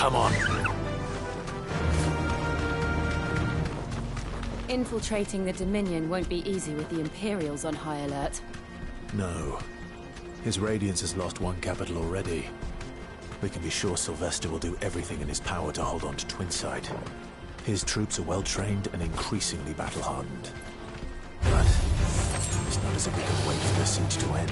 Come on. Infiltrating the Dominion won't be easy with the Imperials on high alert. No. His Radiance has lost one capital already. We can be sure Sylvester will do everything in his power to hold on to Twinside. His troops are well-trained and increasingly battle-hardened. But it's not as if we can wait for the siege to end.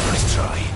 Nice try.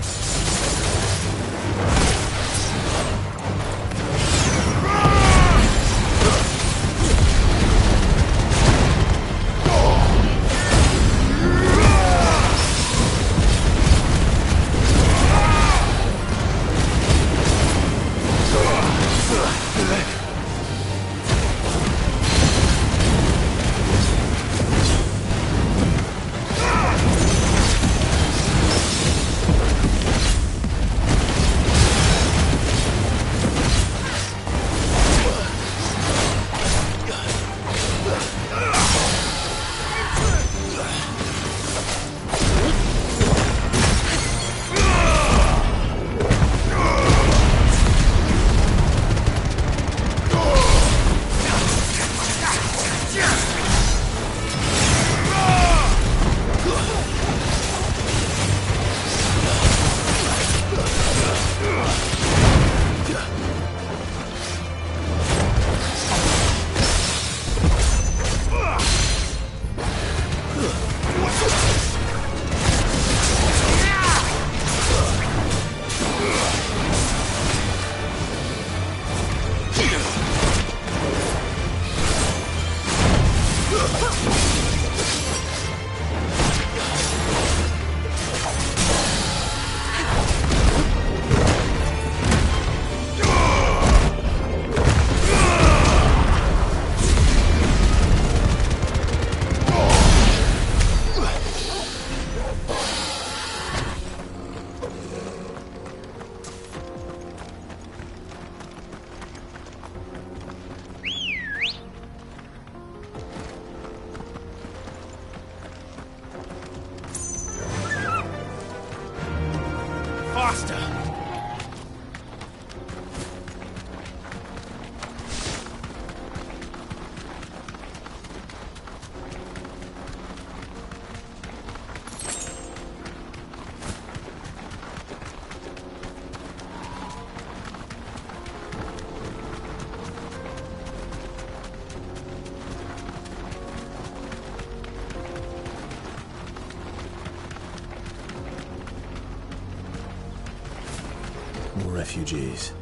Refugees.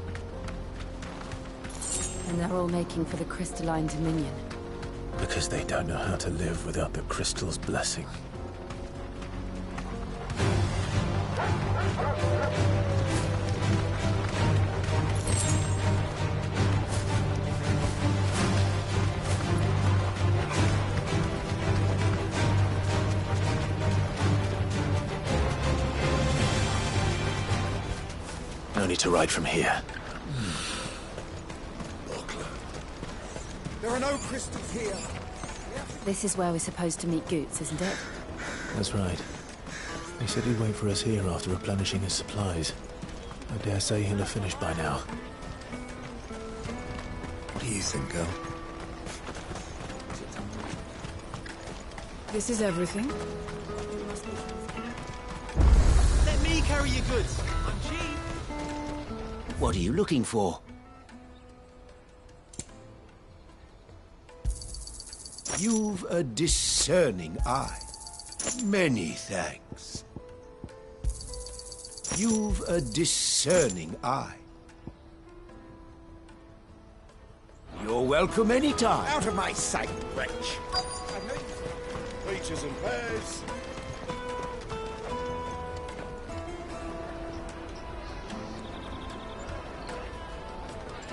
And they're all making for the Crystalline Dominion. Because they don't know how to live without the Crystal's blessing. No need to ride from here. There are no crystals here. This is where we're supposed to meet Goots, isn't it? That's right. He said he'd wait for us here after replenishing his supplies. I dare say he'll have finished by now. What do you think, girl? This is everything. Let me carry your goods. I'm cheap. What are you looking for? You've a discerning eye. Many thanks. You've a discerning eye. You're welcome anytime. Out of my sight, wretch. Peaches and pears.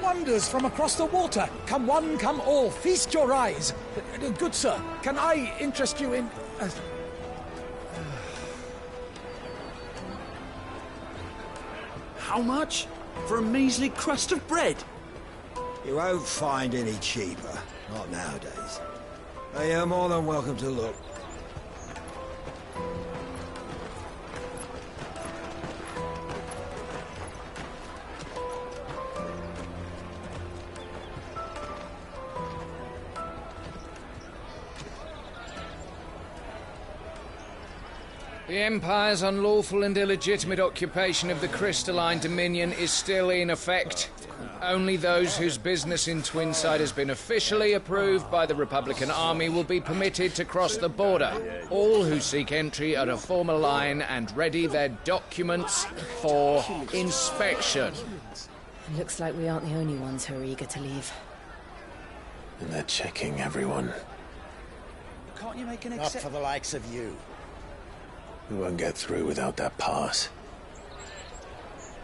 Wonders from across the water. Come one, come all. Feast your eyes. Good sir, can I interest you in... How much? For a measly crust of bread? You won't find any cheaper. Not nowadays. But you're more than welcome to look. The Empire's unlawful and illegitimate occupation of the Crystalline Dominion is still in effect. Only those whose business in Twinside has been officially approved by the Republican Army will be permitted to cross the border. All who seek entry are to form a line and ready their documents for inspection. Looks like we aren't the only ones who are eager to leave. And they're checking everyone. Can't you make an Not for the likes of you. We won't get through without that pass.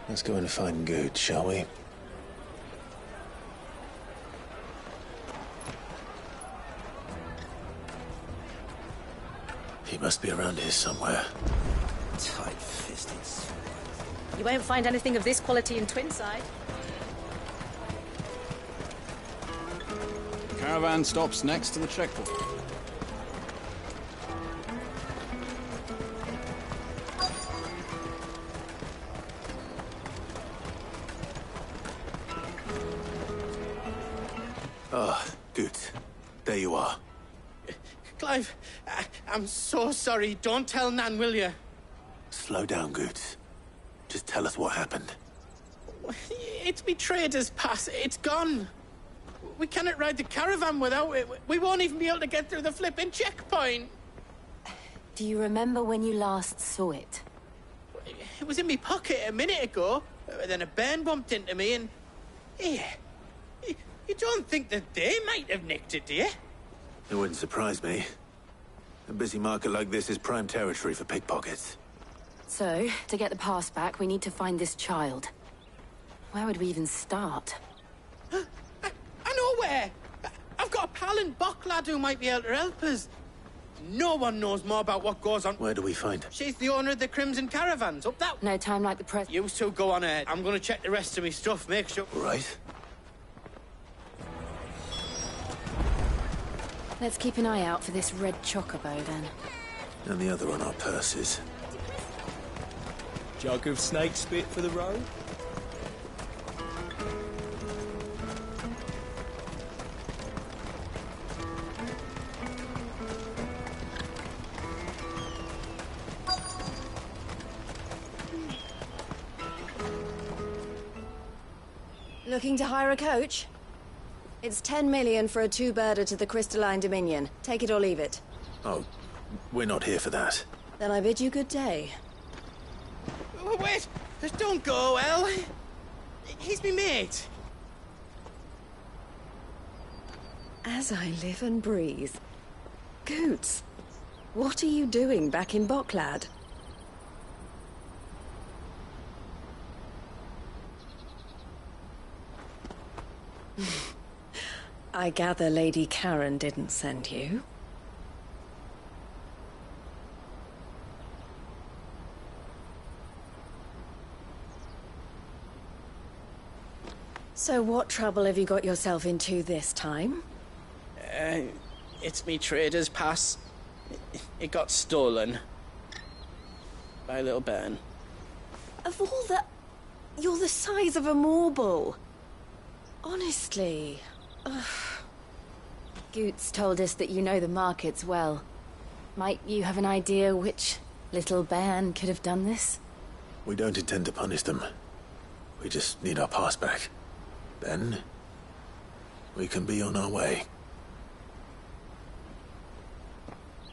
Let's go and find Good, shall we? He must be around here somewhere. Tight-fisted swine. You won't find anything of this quality in Twinside. The caravan stops next to the checkpoint. Ah, Good. There you are. Clive, I'm so sorry. Don't tell Nan, will you? Slow down, Good. Just tell us what happened. It's me trader's pass. It's gone. We cannot ride the caravan without it. We won't even be able to get through the flipping checkpoint. Do you remember when you last saw it? It was in my pocket a minute ago. Then a bairn bumped into me and... Yeah. You don't think that they might have nicked it, do you? It wouldn't surprise me. A busy market like this is prime territory for pickpockets. So, to get the pass back, we need to find this child. Where would we even start? I know where! I've got a pal in Bocklad who might be able to help us. No one knows more about what goes on. Where do we find her? She's the owner of the Crimson Caravans, up that... No time like the present. You two go on ahead. I'm gonna check the rest of my stuff, make sure... Right. Let's keep an eye out for this red chocobo, then. And the other on our purses. Jug of snake spit for the road? Looking to hire a coach? It's 10 million for a two-birder to the Crystalline Dominion. Take it or leave it. Oh, we're not here for that. Then I bid you good day. Wait! Don't go, El. He's me mate. As I live and breathe. Goots, what are you doing back in Bocklad? I gather Lady Karen didn't send you. So what trouble have you got yourself into this time? It's me trader's pass. It got stolen. By a little bairn. Of all the... You're the size of a marble. Honestly. Ugh. Goots told us that you know the markets well. Might you have an idea which little bairn could have done this? We don't intend to punish them. We just need our pass back. Then, we can be on our way.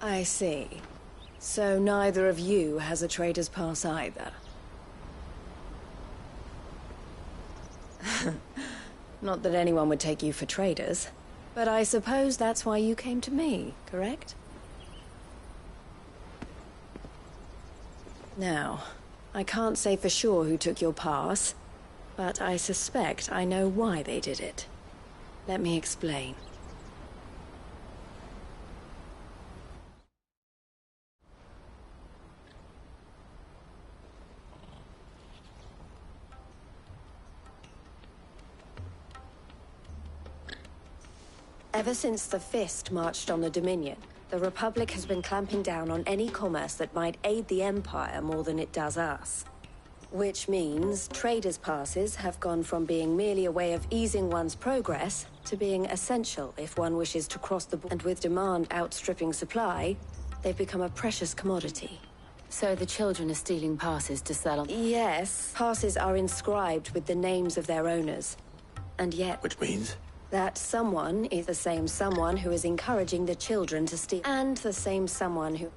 I see. So neither of you has a trader's pass either. Not that anyone would take you for traders, but I suppose that's why you came to me, correct? Now, I can't say for sure who took your pass, but I suspect I know why they did it. Let me explain. Ever since the Fist marched on the Dominion, the Republic has been clamping down on any commerce that might aid the Empire more than it does us. Which means traders' passes have gone from being merely a way of easing one's progress to being essential if one wishes to cross the border. And with demand outstripping supply, they've become a precious commodity. So the children are stealing passes to sell on... Yes. Passes are inscribed with the names of their owners. And yet... Which means? That someone is the same someone who is encouraging the children to steal. And the same someone who...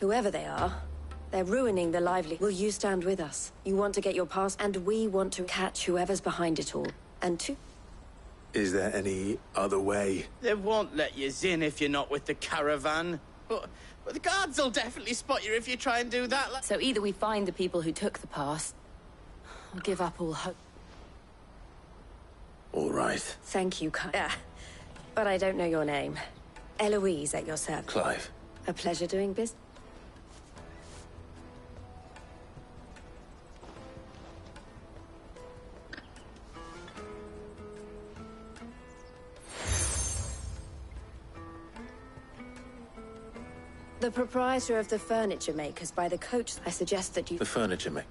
Whoever they are, they're ruining the livelihood. Will you stand with us? You want to get your pass, and we want to catch whoever's behind it all. And to... Is there any other way? They won't let you in if you're not with the caravan. But the guards will definitely spot you if you try and do that. So either we find the people who took the pass, or give up all hope. All right. Thank you, but I don't know your name. Eloise at your service. Clive. A pleasure doing business. The proprietor of the furniture makers by the coach. I suggest that you... The furniture maker.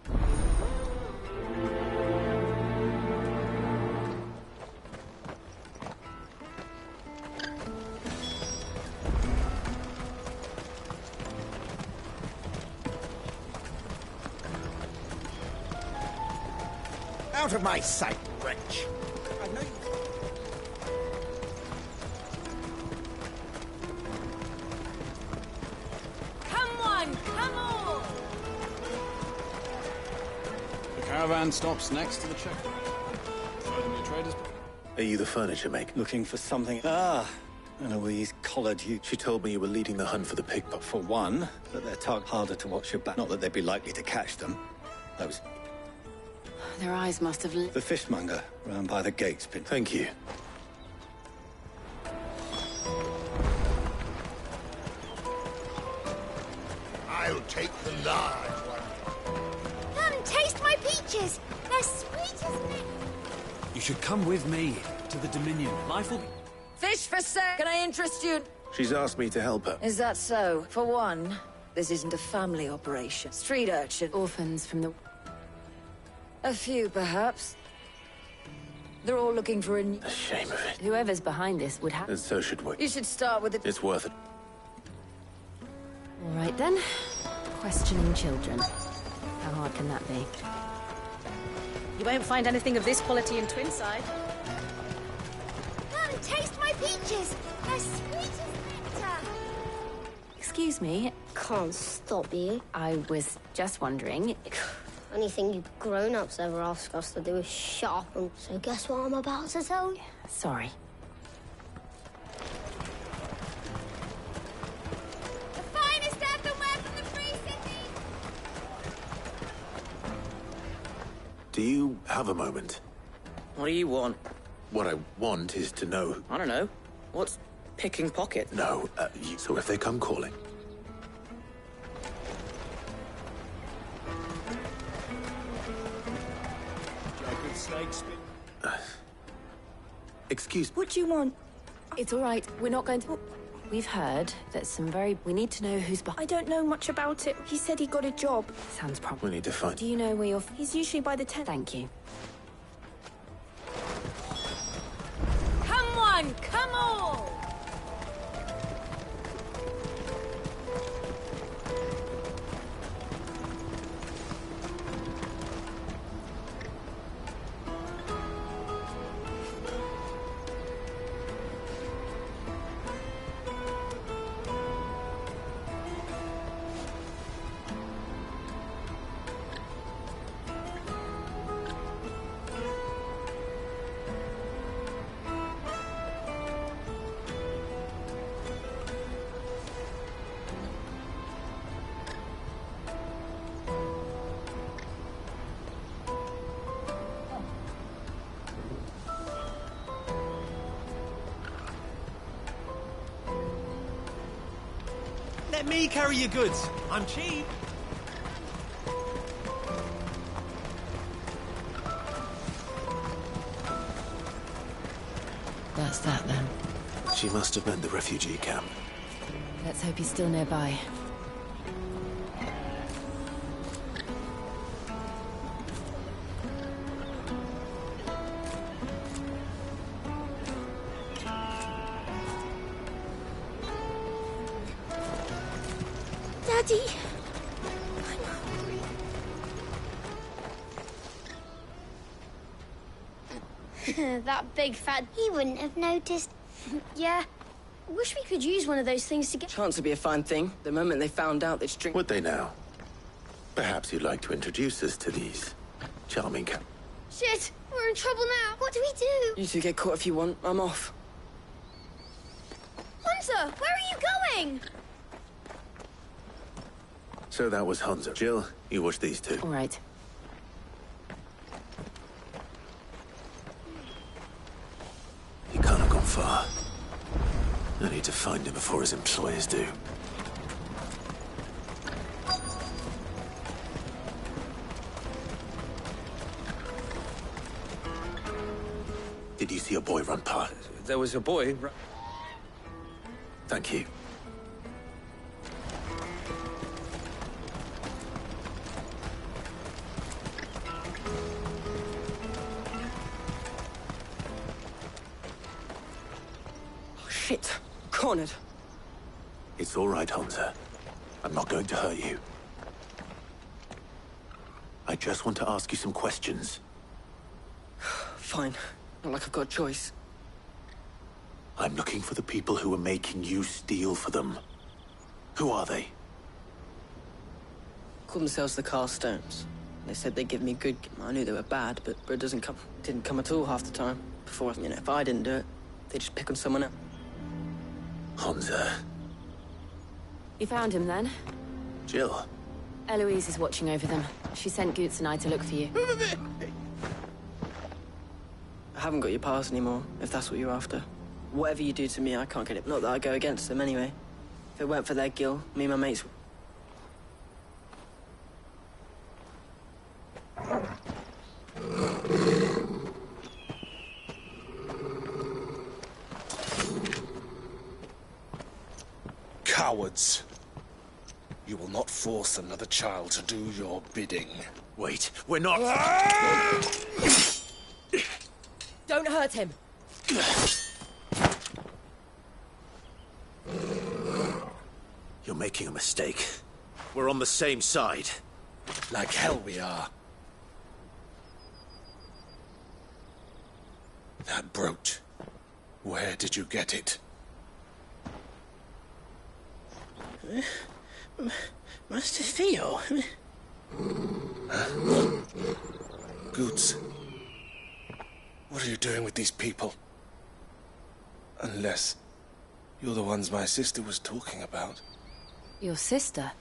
Out of my sight, wretch! I know you... The caravan stops next to the check. Traders. Are you the furniture maker? Looking for something. Ah, Eloise collared you. She told me you were leading the hunt for the pickpocket. For one, that they're tugged harder to watch your back. Not that they'd be likely to catch them. Those. Their eyes must have... The fishmonger, round by the gates. Thank you. I'll take the large one. Come and taste my peaches. They're sweet as milk. You should come with me to the Dominion. Life will be... Fish for sale! Can I interest you? She's asked me to help her. Is that so? For one, this isn't a family operation. Street urchin. Orphans from the... A few, perhaps. They're all looking for a new... A shame of it. Whoever's behind this would have... And so should we. You should start with it. It's worth it. All right, then. Questioning children. How hard can that be? You won't find anything of this quality in Twinside. Come and taste my peaches. They're sweet as nectar. Excuse me. Can't stop you. I was just wondering... Anything you grown-ups ever ask us to do is shut up. And so guess what I'm about to tell you? Sorry. The finest earthenware from the Free City. Do you have a moment? What do you want? What I want is to know... I don't know. What's picking pocket? No, so if they come calling... Excuse me. What do you want? It's all right. We're not going to... We've heard that some very... We need to know who's behind... I don't know much about it. He said he got a job. Sounds probably... We need to find... Do you know where you're... He's usually by the tent. Thank you. Come on, come on. Let me carry your goods. I'm cheap. That's that, then. She must have meant the refugee camp. Let's hope he's still nearby. Daddy. That big fat... He wouldn't have noticed. Yeah. Wish we could use one of those things to get... Chance would be a fine thing. The moment they found out, they'd string... Would they now? Perhaps you'd like to introduce us to these charming Shit! We're in trouble now. What do we do? You two get caught if you want. I'm off. Hunter, where are you going? So that was Hansa. Jill, you watch these two. All right. He can't have gone far. I need to find him before his employers do. Did you see a boy run past? There was a boy... Thank you. Oh, shit. Cornered. It's all right, Hansa. I'm not going to hurt you. I just want to ask you some questions. Fine. Not like I've got a choice. I'm looking for the people who are making you steal for them. Who are they? Called themselves the Carstones. They said they'd give me good... I knew they were bad, but it didn't come at all half the time. Before, if I didn't do it, they'd just pick on someone else. Hansa. You found him then? Jill. Eloise is watching over them. She sent Goots and I to look for you. I haven't got your pass anymore, if that's what you're after. Whatever you do to me, I can't get it. Not that I go against them anyway. If it weren't for their guild, me and my mates... Cowards. You will not force another child to do your bidding. Wait, we're not... Don't hurt him! You're making a mistake. We're on the same side. Like hell we are. That brooch. Where did you get it? Master Theo? Goots. What are you doing with these people? Unless you're the ones my sister was talking about. Your sister?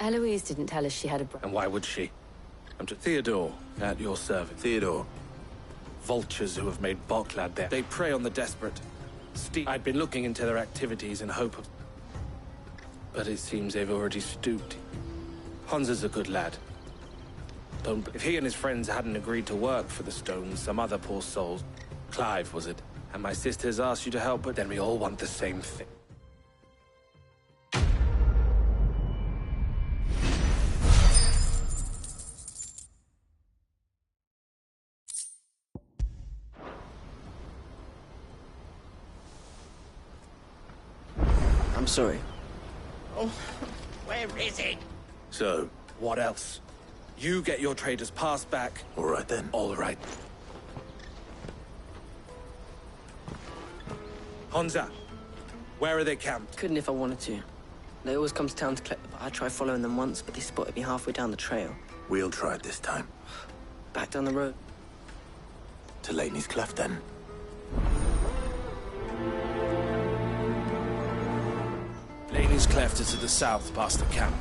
Eloise didn't tell us she had a brother. And why would she? I'm to Theodore, at your service. Theodore. Vultures who have made Boklad there. They prey on the desperate. I'd been looking into their activities in hope of... But it seems they've already stooped. Hansa's a good lad. If he and his friends hadn't agreed to work for the Stones, some other poor souls... Clive, was it? And my sisters asked you to help, but then we all want the same thing. I'm sorry. Oh, where is it? So? What else? You get your trader's pass back. All right, then. All right. Hansa, where are they camped? Couldn't if I wanted to. They always come to town to collect the... I tried following them once, but they spotted me halfway down the trail. We'll try it this time. Back down the road. To Laney's Cleft, then. Laney's Cleft is to the south, past the camp.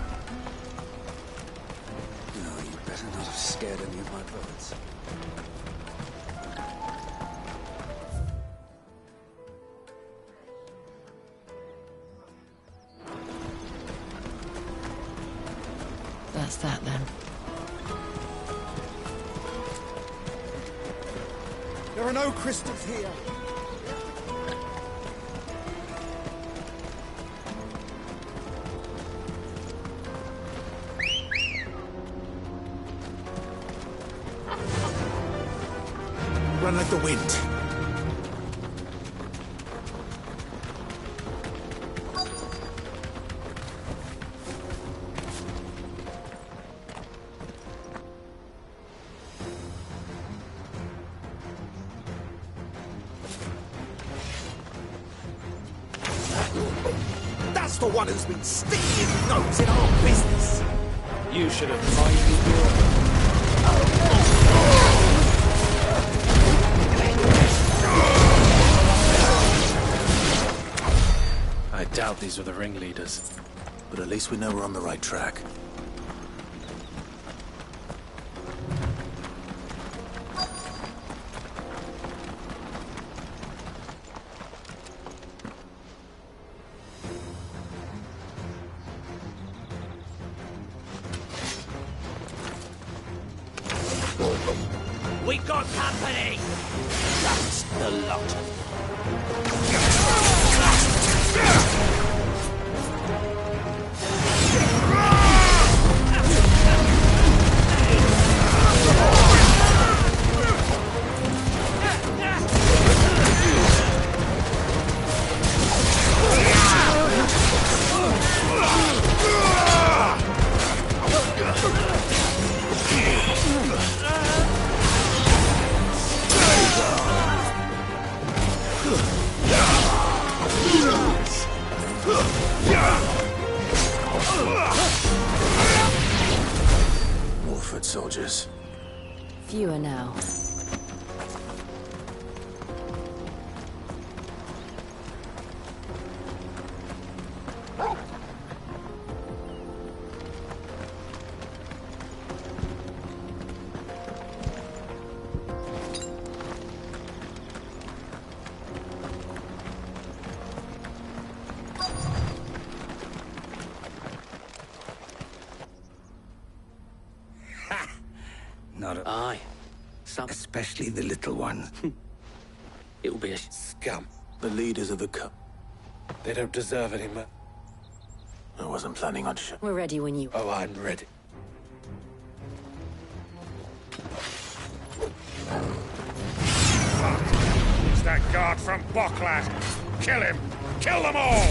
No, you better not have scared any of my brothers. That's that, then. There are no crystals here. Run like the wind. That's the one who's been sticking his nose in our business. You should have minded your... I doubt these were the ringleaders. But at least we know we're on the right track. We got company! That's the lot. More foot soldiers. Fewer now. Not a... Aye. Some... Especially the little one. It'll be a... Scum. The leaders of the cup. They don't deserve any more. I wasn't planning on We're ready when you... Oh, I'm ready. It's that guard from Bocklad. Kill him! Kill them all!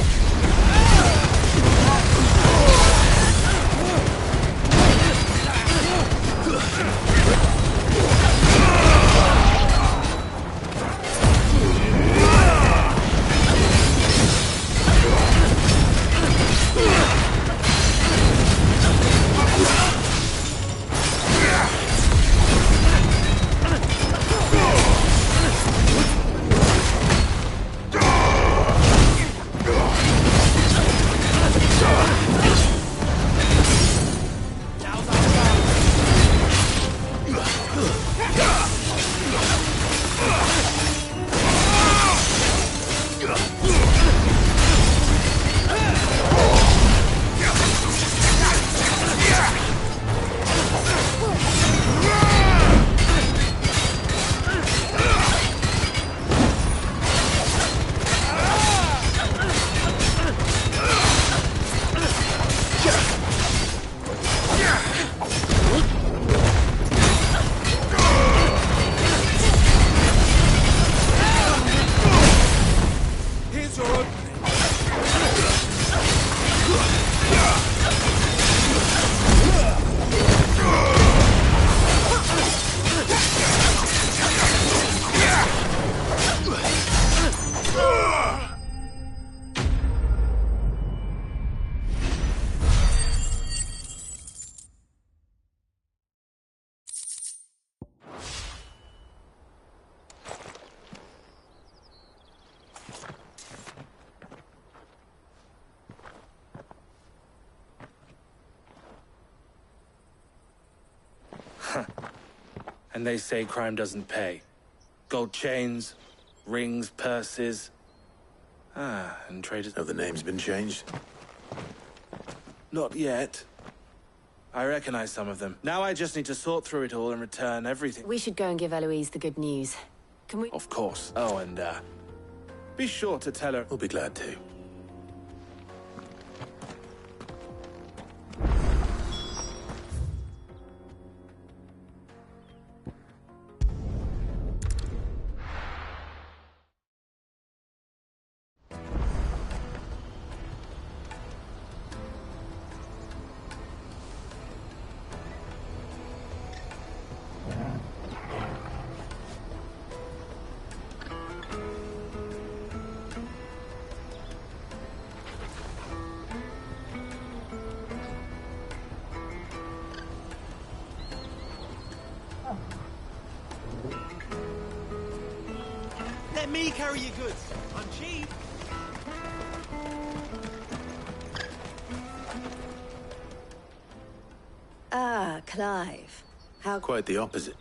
And they say crime doesn't pay. Gold chains, rings, purses. Ah, and traders... Have the names been changed? Not yet. I recognize some of them. Now I just need to sort through it all and return everything. We should go and give Eloise the good news. Can we... Of course. Oh, and, be sure to tell her... We'll be glad to. me carry your goods. I'm cheap. Ah, Clive. How... Quite the opposite.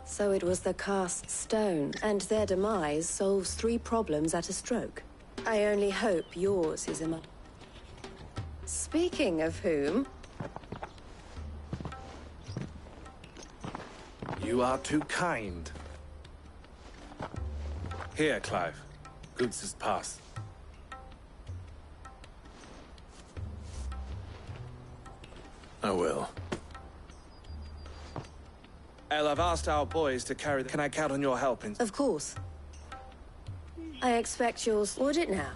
So it was the cast stone, and their demise solves 3 problems at a stroke. I only hope yours is a... Speaking of whom... You are too kind. Here, Clive. Goods' pass. I will. El, I've asked our boys to carry the... Can I count on your help in... Of course. I expect yours... Would it now?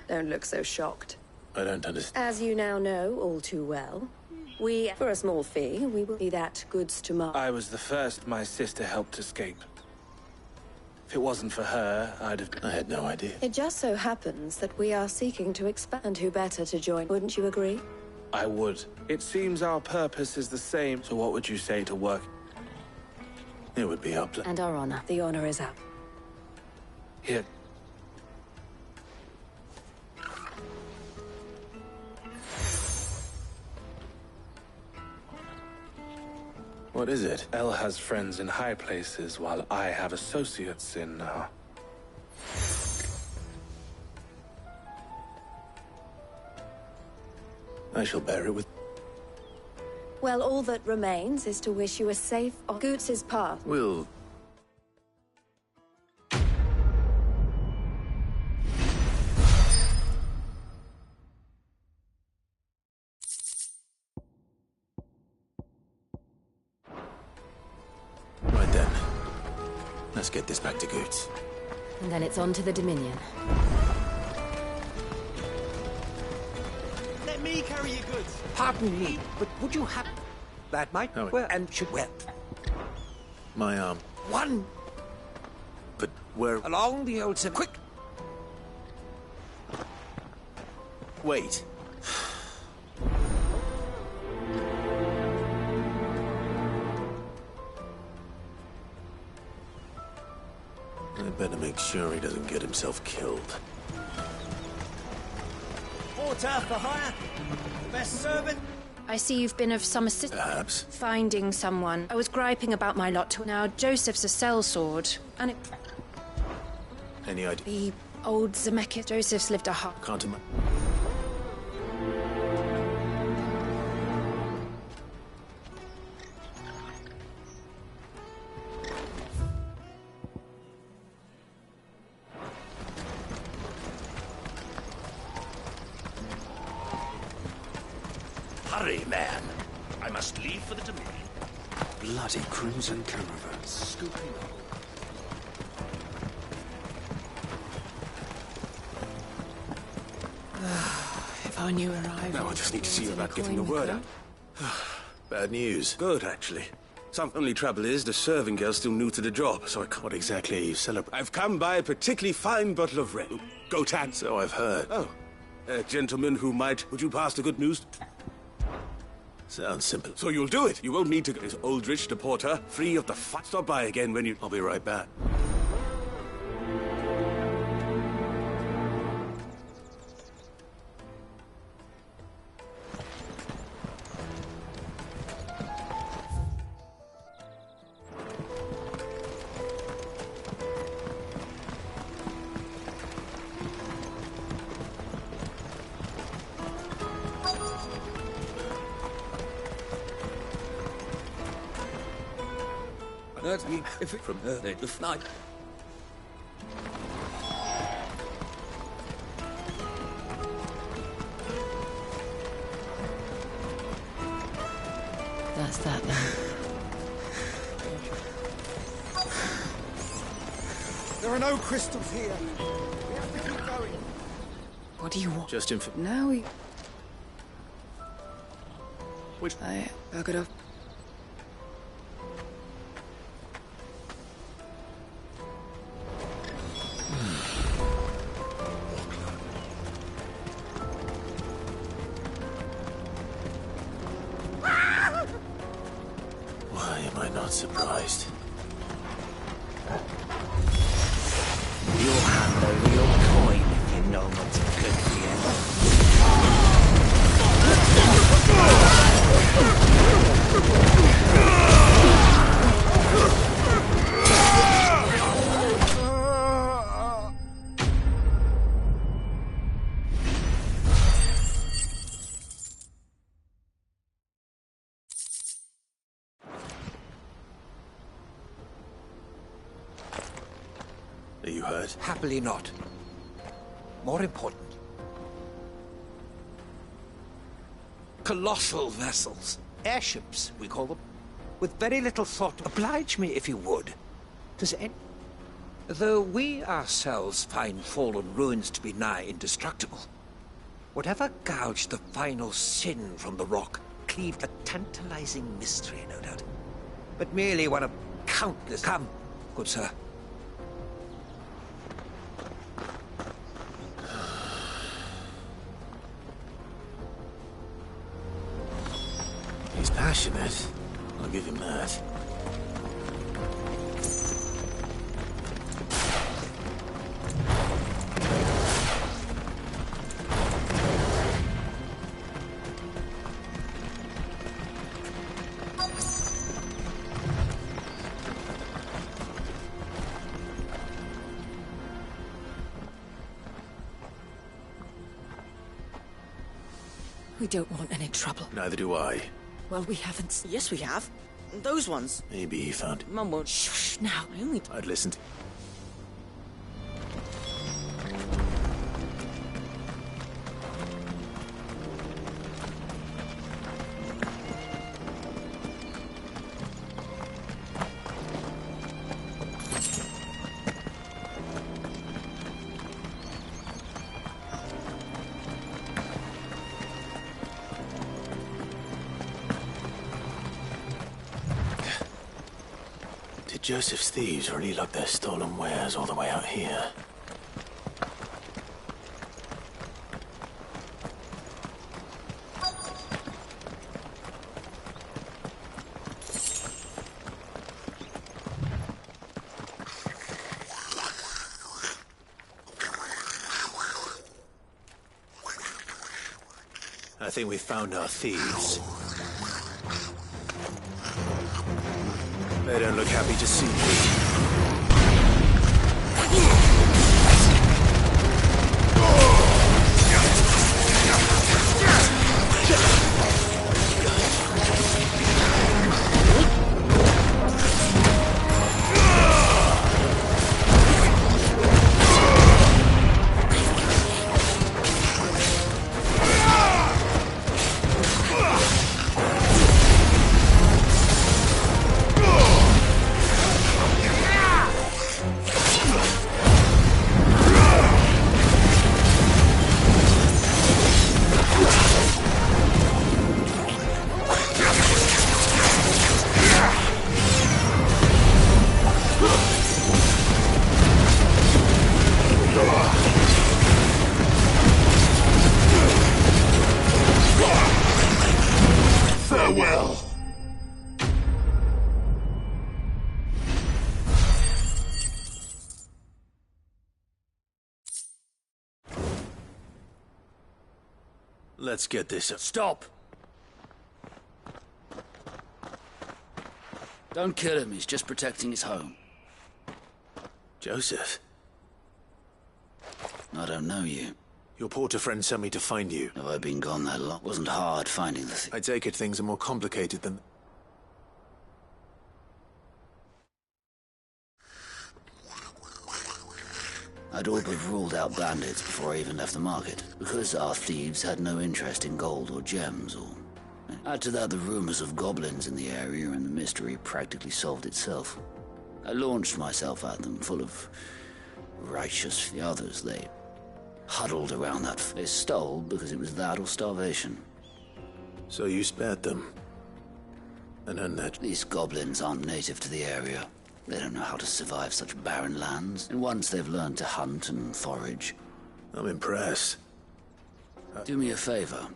Don't look so shocked. I don't understand. As you now know all too well, we, for a small fee, we will be that goods to market. I was the first my sister helped escape. If it wasn't for her, I'd have... I had no idea. It just so happens that we are seeking to expand. Who better to join? Wouldn't you agree? I would. It seems our purpose is the same, so what would you say to work? It would be up. And our honor. The honor is up. Here. What is it? El has friends in high places, while I have associates in, I shall bear it with... Well, all that remains is to wish you a safe... Goots' path. We'll... Right then. Let's get this back to Goots. And then it's on to the Dominion. Let me carry your goods. Pardon me, but would you have... That might work and should... Well... My arm. One... But where... Along the old... Quick! Wait. I better make sure he doesn't get himself killed. Porter for hire? Best servant? I see you've been of some assistance. Perhaps. Finding someone. I was griping about my lot to now. Joseph's a sellsword, and it... Any idea? The old Zemeckis. Joseph's lived a half. Can't imagine. Hurry, man. I must leave for the Dominion. Bloody crimson caravan. Scooping up. If I knew where I was... Now I just need to see you about getting the word out. Bad news. Good, actually. Some only trouble is the serving girl's still new to the job, so I can't... What exactly are you celebrating? I've come by a particularly fine bottle of red. Gotan. So I've heard. Oh. A gentleman who might... Would you pass the good news? Sounds simple. So you'll do it. You won't need to... Is Aldrich, the porter, free of the fuck? Stop by again when you... I'll be right back. That's me. If it from her, the flight. That's that then. There are no crystals here. We have to keep going. What do you want? Just Now we... Which... I back it up. Why am I not surprised? You'll hand over your coin if you know what's good for you. Are you hurt? Happily not. More important. Colossal vessels. Airships, we call them. With very little thought. Oblige me if you would. Does any... Though we ourselves find fallen ruins to be nigh indestructible, whatever gouged the final sin from the rock cleaved a tantalizing mystery, no doubt. But merely one of countless... Come, good sir. He's passionate. I'll give him that. We don't want any trouble. Neither do I. Well, we haven't... Yes, we have. Those ones. Maybe he found... Mum won't... Shh, now. I only... I'd listened. Joseph's thieves really lug their stolen wares all the way out here. I think we've found our thieves. They don't look happy to see me. Farewell. Let's get this up. Stop! Don't kill him, he's just protecting his home. Joseph? I don't know you. Your porter friend sent me to find you. Have I been gone that long? Wasn't hard finding the thing. I take it things are more complicated than... I'd all but ruled out bandits before I even left the market, because our thieves had no interest in gold or gems, or... Add to that the rumors of goblins in the area, and the mystery practically solved itself. I launched myself at them, full of righteous... The others, they huddled around that... They stole because it was that or starvation. So you spared them? And earned that... These goblins aren't native to the area. They don't know how to survive such barren lands. And once they've learned to hunt and forage... I'm impressed. Do me a favor.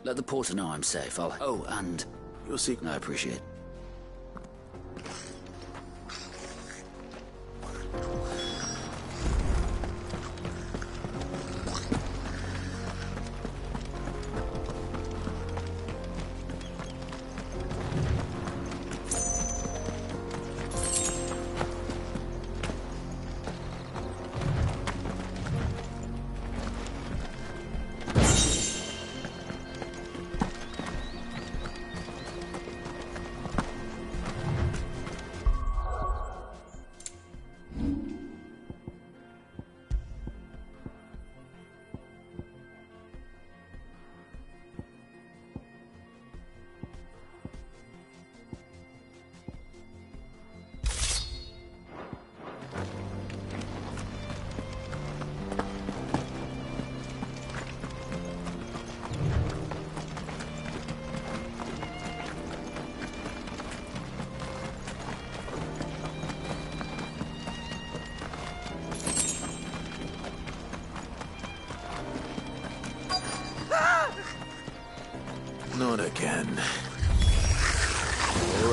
Let the porter know I'm safe. Oh, and... You'll see... I appreciate.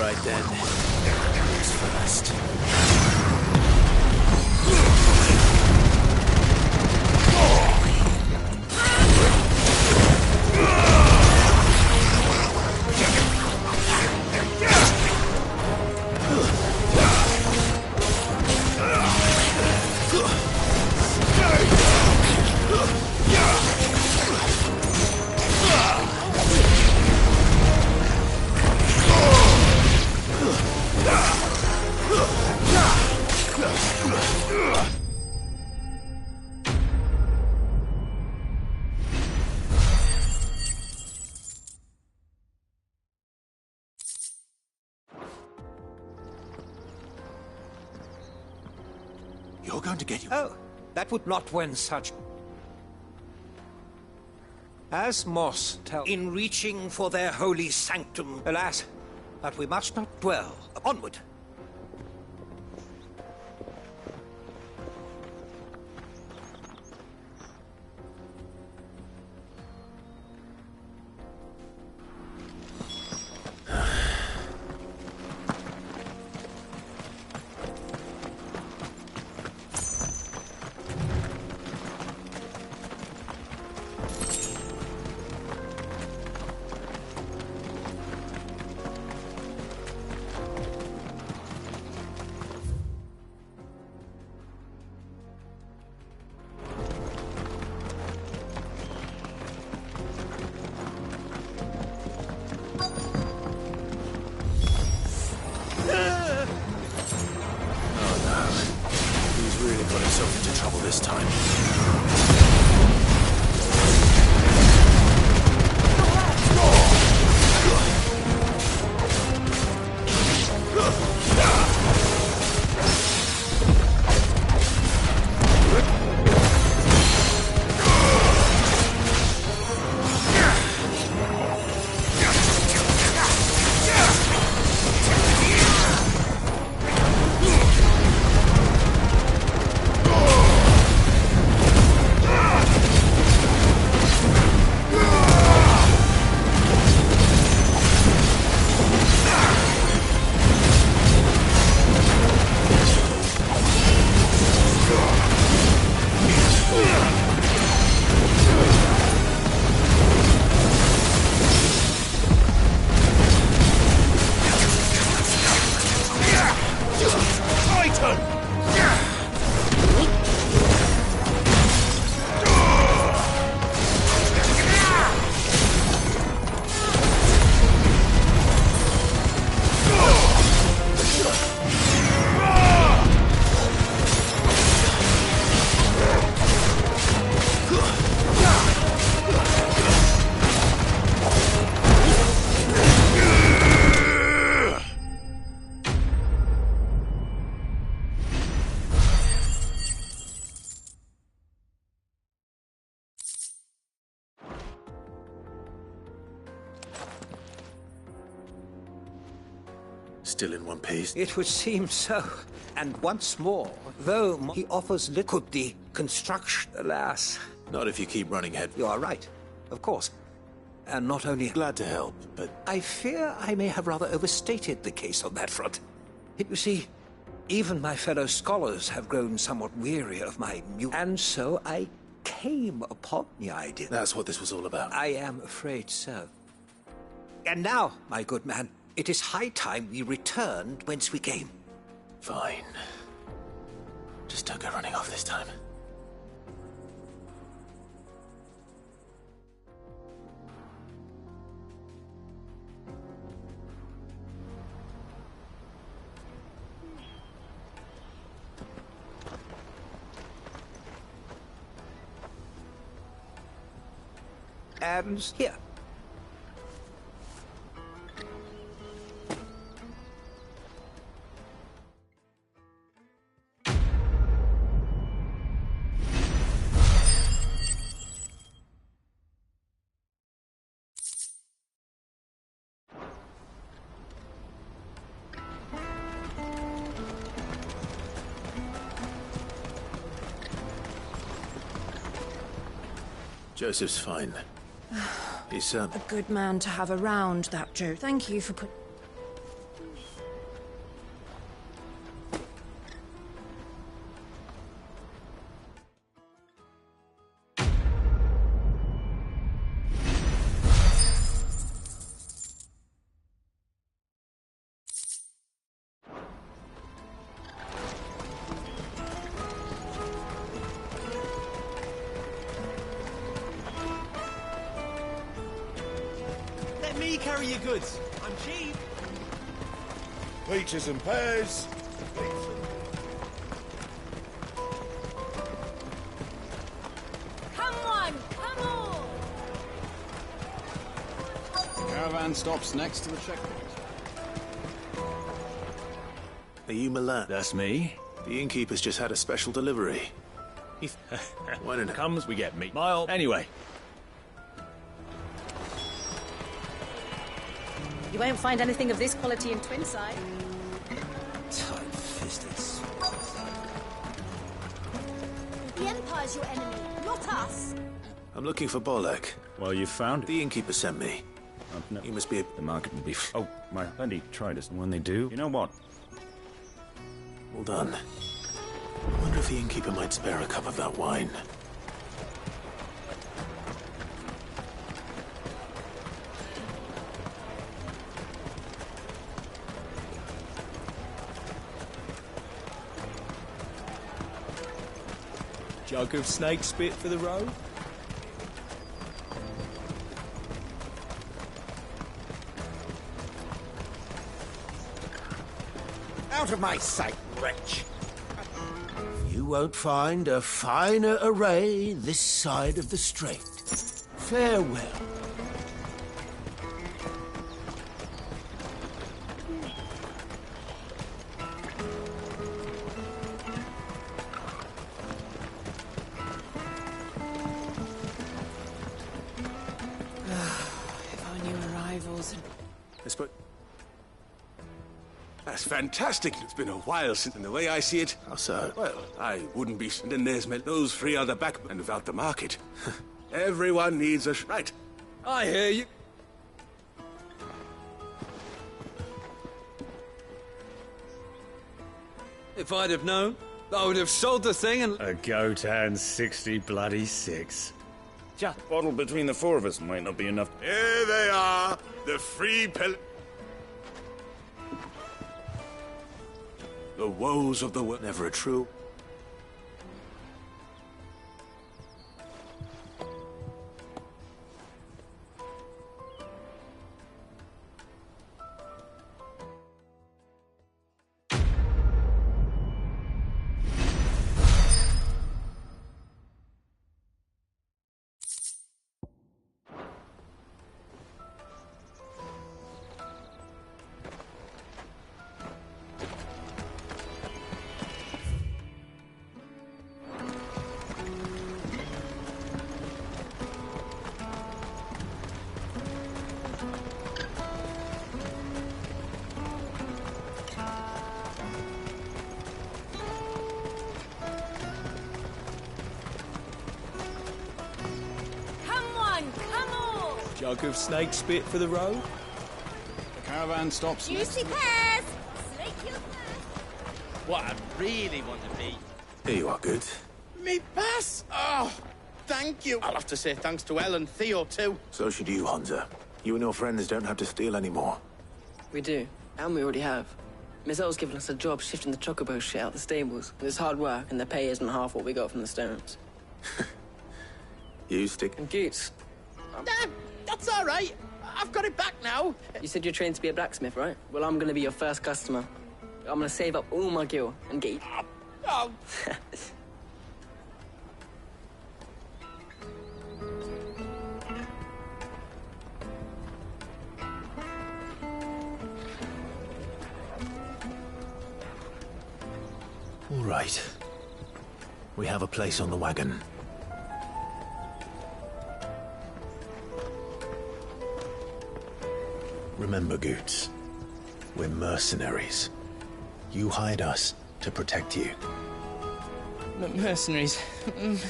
right then. Who's first? You're going to get you. Oh, that would not when such. As Moss tells, in reaching for their holy sanctum, alas, but we must not dwell. Onward. Still in one piece? It would seem so. And once more, though he offers little, could the construction, alas. Not if you keep running head. You are right, of course. And not only... Glad to help, but... I fear I may have rather overstated the case on that front. You see, even my fellow scholars have grown somewhat weary of my and so I came upon the idea. That's what this was all about. I am afraid so. And now, my good man, it is high time we returned whence we came. Fine. Just don't go running off this time. And here. Joseph's fine. He's A good man to have around, that Joe. Thank you for carry your goods. I'm cheap. Peaches and pears. Come on, come on! Caravan stops next to the checkpoint. Are you Milan? That's me. The innkeeper's just had a special delivery. When it comes, we get meat. Mile. Anyway. You won't find anything of this quality in Twinside. Tight-fisted. The Empire's your enemy, not us. I'm looking for Bolek. Well, you found it. The innkeeper sent me. No. You must be The market will be... Oh, my plenty tried us. And when they do, you know what? Well done. I wonder if the innkeeper might spare a cup of that wine. Jug of snake spit for the road? Out of my sight, wretch! You won't find a finer array this side of the strait. Farewell. If I knew arrivals and... That's fantastic. It's been a while since, and the way I see it... How so? Well, I wouldn't be... And then there's those three are the back and without the market. Everyone needs a... Right. I hear you. If I'd have known, I would have sold the thing and... A goat and 60 bloody 6. Just bottle between the four of us might not be enough. Here they are, the free pill... The woes of the world. Never a true... Jug of snake spit for the road? The caravan stops next Juicy to the... pears! Snake you What I really want to be... Here you are, good. Me bass! Oh, thank you. I'll have to say thanks to Elle and Theo, too. So should you, Honza. You and your friends don't have to steal anymore. We do, and we already have. Miss Elle's given us a job shifting the chocobo shit out the stables. It's hard work, and the pay isn't half what we got from the Stones. You stick... And Goots. That's all right. I've got it back now. You said you're trained to be a blacksmith, right? Well, I'm gonna be your first customer. I'm gonna save up all my gear and get you... Oh. All right. We have a place on the wagon. Remember, Goots, we're mercenaries. You hired us to protect you. Mercenaries. And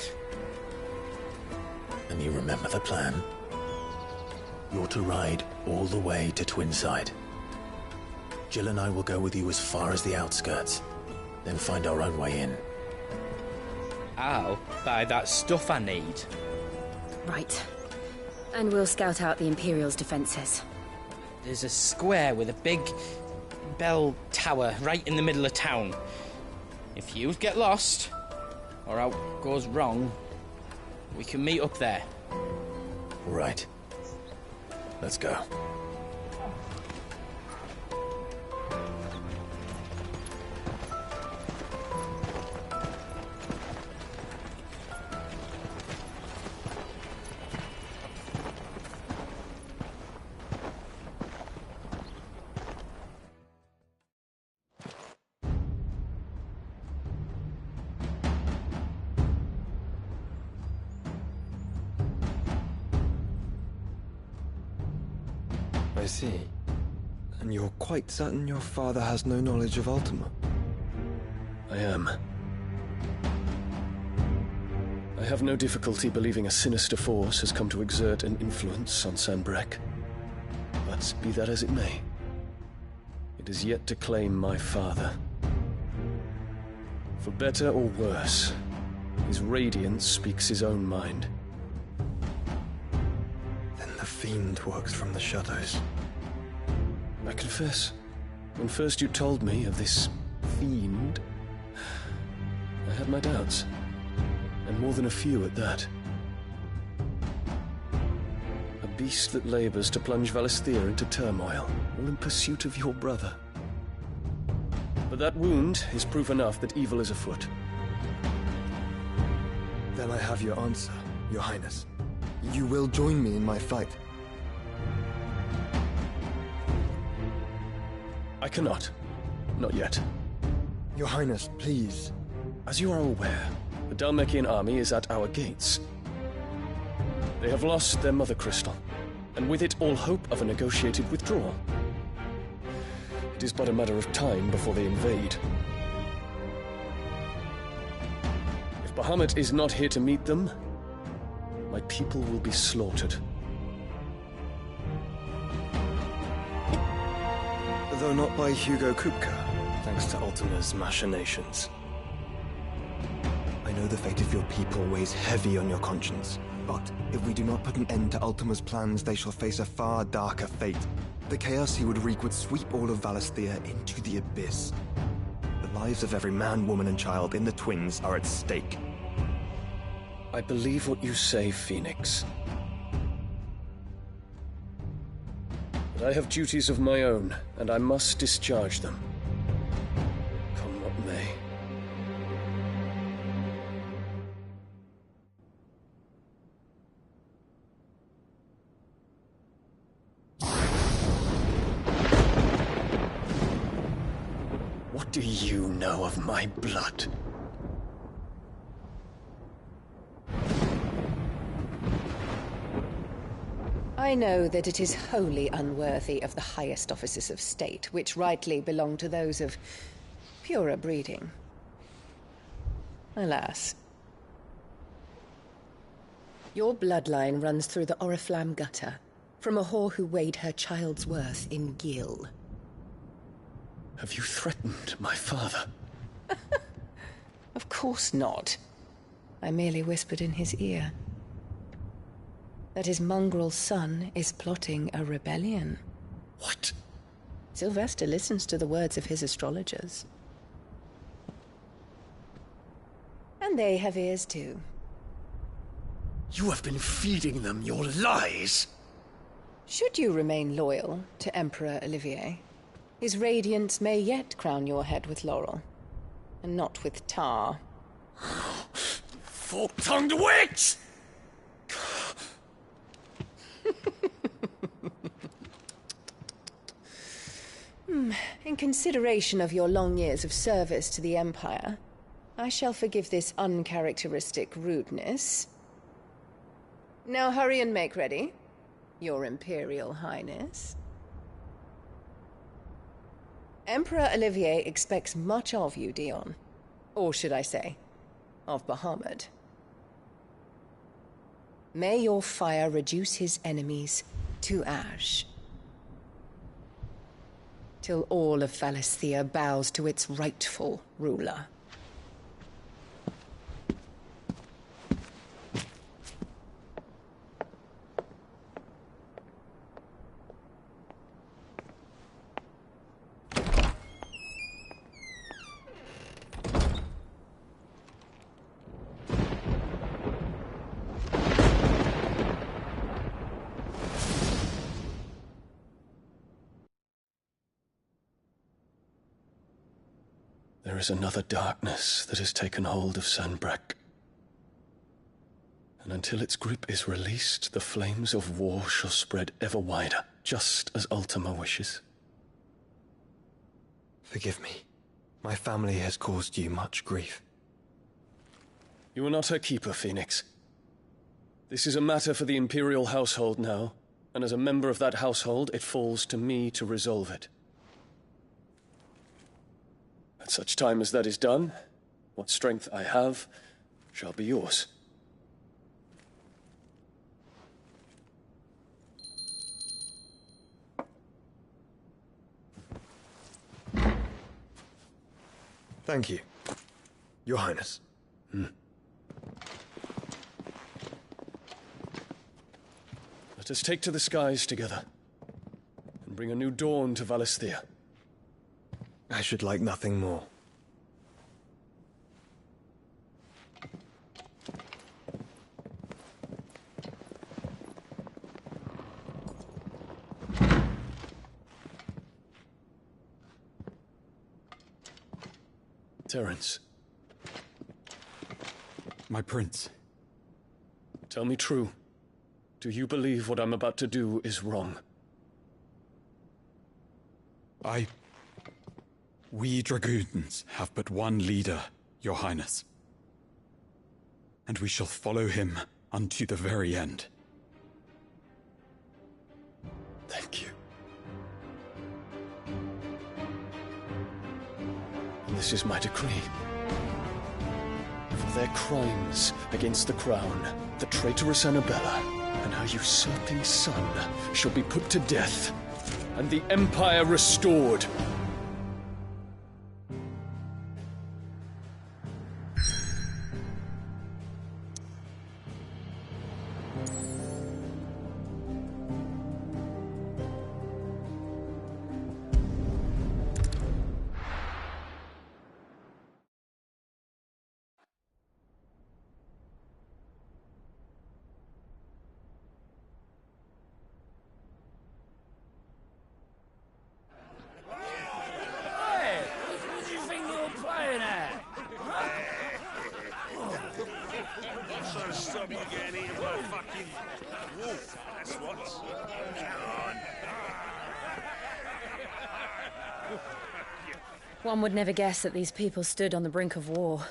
you remember the plan? You're to ride all the way to Twinside. Jill and I will go with you as far as the outskirts, then find our own way in. I'll buy that stuff I need. Right. And we'll scout out the Imperial's defenses. There's a square with a big bell tower right in the middle of town. If you get lost, or out goes wrong, we can meet up there. All right. Let's go. I see. And you're quite certain your father has no knowledge of Ultima? I am. I have no difficulty believing a sinister force has come to exert an influence on Sanbreque. But be that as it may, it is yet to claim my father. For better or worse, his radiance speaks his own mind. Then the Fiend works from the shadows. I confess, when first you told me of this Fiend, I had my doubts. And more than a few at that. A beast that labors to plunge Valisthea into turmoil, all in pursuit of your brother. But that wound is proof enough that evil is afoot. Then I have your answer, Your Highness. You will join me in my fight. I cannot. Not yet. Your Highness, please. As you are aware, the Dhalmekian army is at our gates. They have lost their mother crystal, and with it all hope of a negotiated withdrawal. It is but a matter of time before they invade. If Bahamut is not here to meet them, my people will be slaughtered. Though not by Hugo Kupka, thanks to Ultima's machinations. I know the fate of your people weighs heavy on your conscience, but if we do not put an end to Ultima's plans, they shall face a far darker fate. The chaos he would wreak would sweep all of Valisthea into the abyss. The lives of every man, woman, and child in the Twins are at stake. I believe what you say, Phoenix. But I have duties of my own, and I must discharge them. Come what may. What do you know of my blood? I know that it is wholly unworthy of the highest offices of state, which rightly belong to those of purer breeding. Alas. Your bloodline runs through the Oriflamme gutter, from a whore who weighed her child's worth in gil. Have you threatened my father? Of course not. I merely whispered in his ear that his mongrel son is plotting a rebellion. What? Sylvester listens to the words of his astrologers. And they have ears too. You have been feeding them your lies! Should you remain loyal to Emperor Olivier, his radiance may yet crown your head with laurel, and not with tar. Fork-tongued witch! In consideration of your long years of service to the Empire, I shall forgive this uncharacteristic rudeness. Now hurry and make ready, Your Imperial Highness. Emperor Olivier expects much of you, Dion. Or should I say, of Bahamut. May your fire reduce his enemies to ash, till all of Valisthea bows to its rightful ruler. There is another darkness that has taken hold of Sanbreque. And until its grip is released, the flames of war shall spread ever wider, just as Ultima wishes. Forgive me. My family has caused you much grief. You are not her keeper, Phoenix. This is a matter for the Imperial household now, And as a member of that household, it falls to me to resolve it. At such time as that is done, what strength I have shall be yours. Thank you, Your Highness. Let us take to the skies together, and bring a new dawn to Valisthea. I should like nothing more. Terence. My prince. Tell me true. Do you believe what I'm about to do is wrong? We dragoons have but one leader, Your Highness. And we shall follow him unto the very end. Thank you. This is my decree. For their crimes against the crown, the traitorous Annabella and her usurping son shall be put to death, and the Empire restored. One would never guess that these people stood on the brink of war.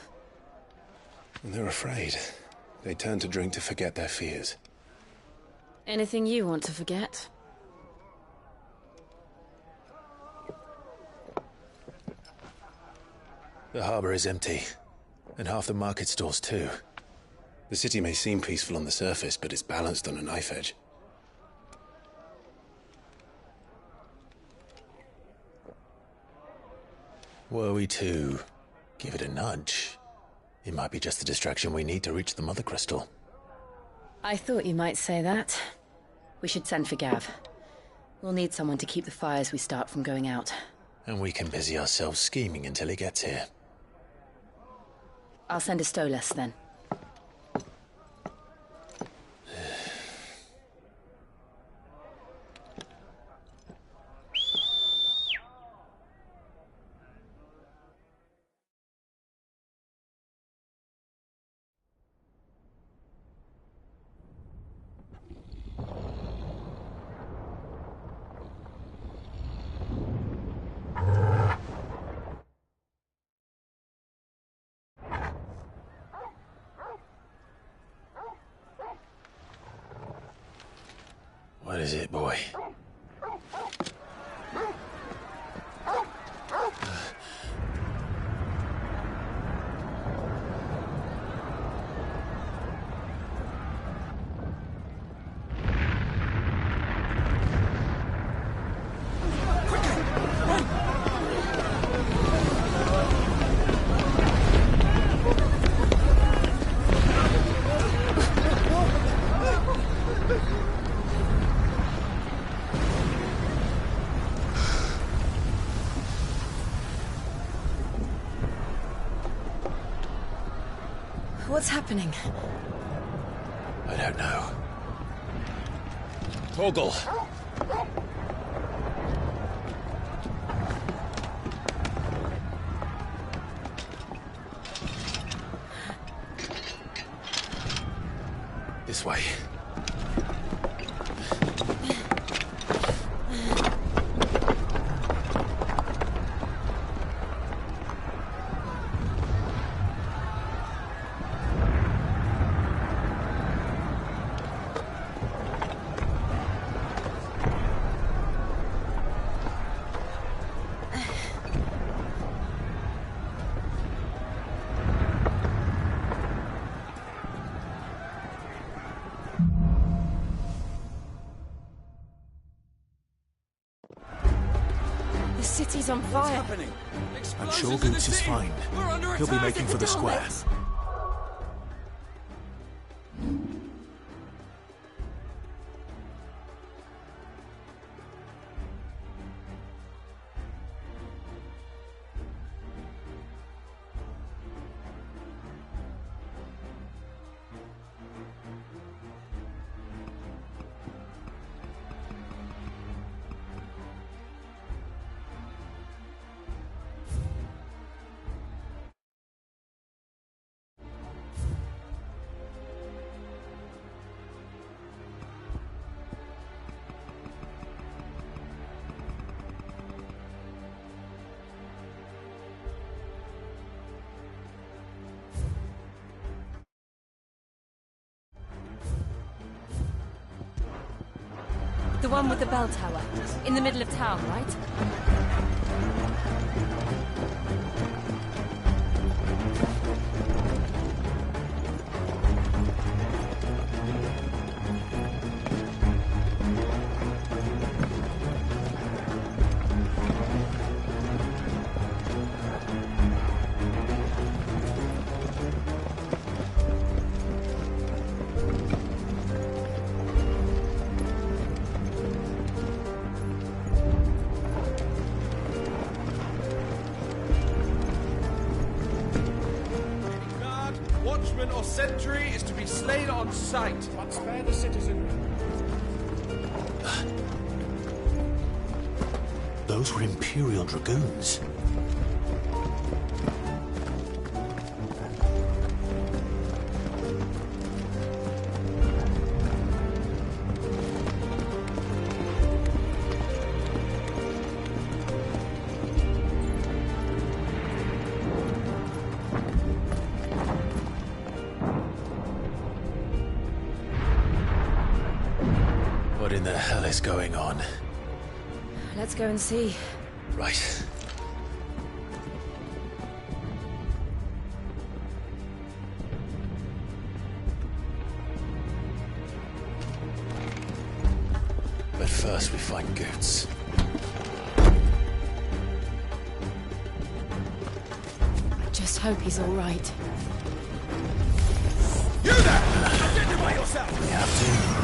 They're afraid. They turn to drink to forget their fears. Anything you want to forget? The harbor is empty, and half the market stalls too. The city may seem peaceful on the surface, but it's balanced on a knife edge. Were we to give it a nudge, it might be just the distraction we need to reach the Mother Crystal. I thought you might say that. We should send for Gav. We'll need someone to keep the fires we start from going out. And we can busy ourselves scheming until he gets here. I'll send a Stolas then. What is it, boy? What's happening? I don't know. Torgal! This way. on fire. What's happening? I'm sure Goots is fine. He'll be making for the square. The one with the bell tower. In the middle of town, right? Or sentry is to be slain on sight, but spare the citizen. Those were Imperial Dragoons. What in the hell is going on? Let's go and see. Right. But first we find Goots. I just hope he's all right. You there! Identify yourself! We have to.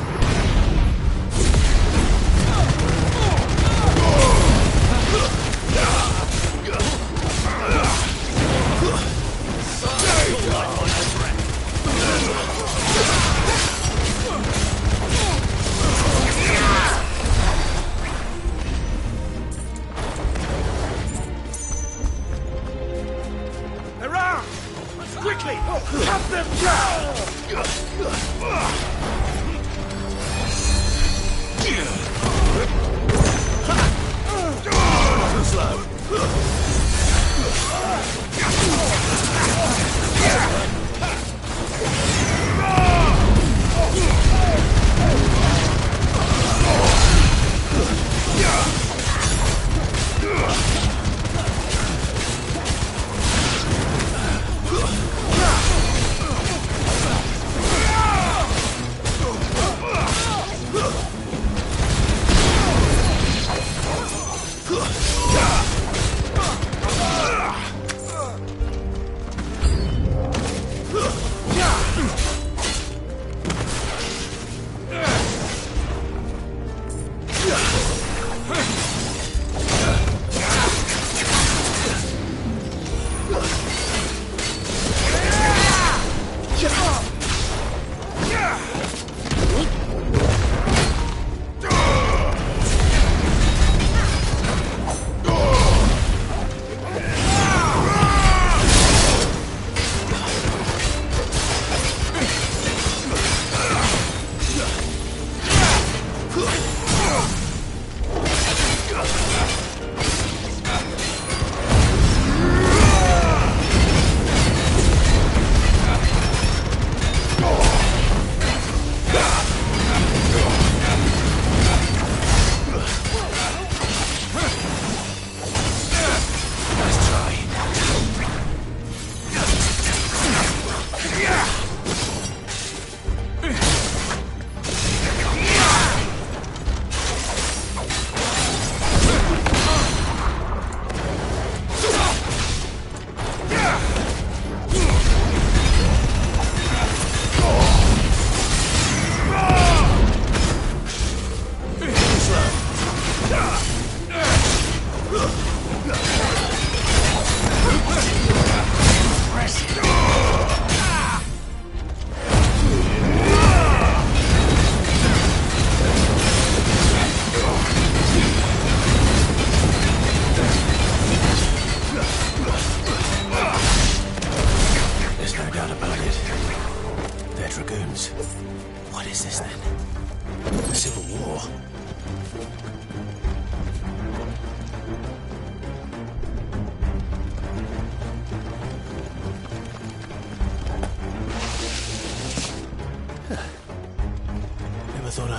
Around! Quickly! Have them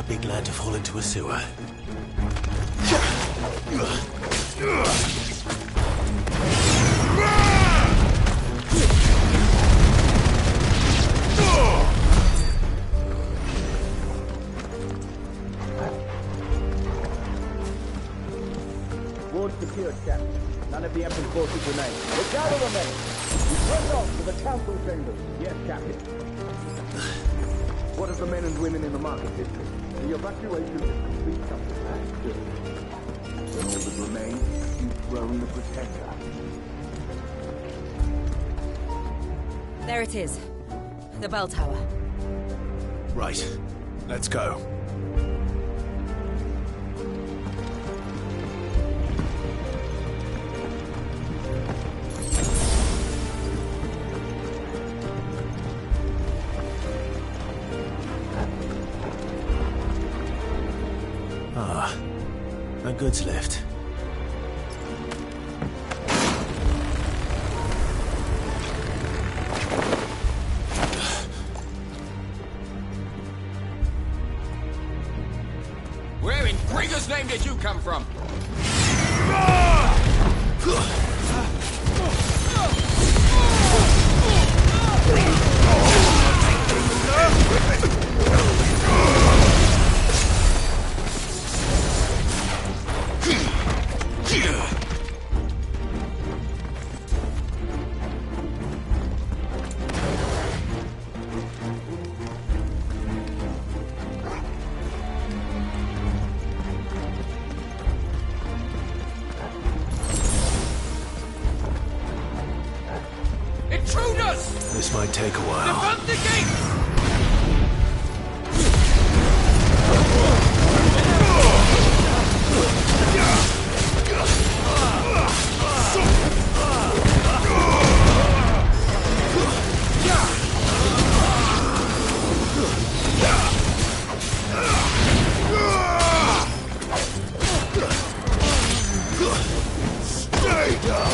big lad to fall into a sewer. Ward secured, Captain. None of the Emperor's forces remain. Look out of the men! We turned off to the council chambers. Yes, Captain. What of the men and women in the market district? The evacuation is complete, Captain. Good. Then all that remains is dethrone the Protector. There it is. The bell tower. Right. Let's go. A goods lift. Where in Krieger's name did you come from? Intruders! This might take a while. Defend the gates! Stay down!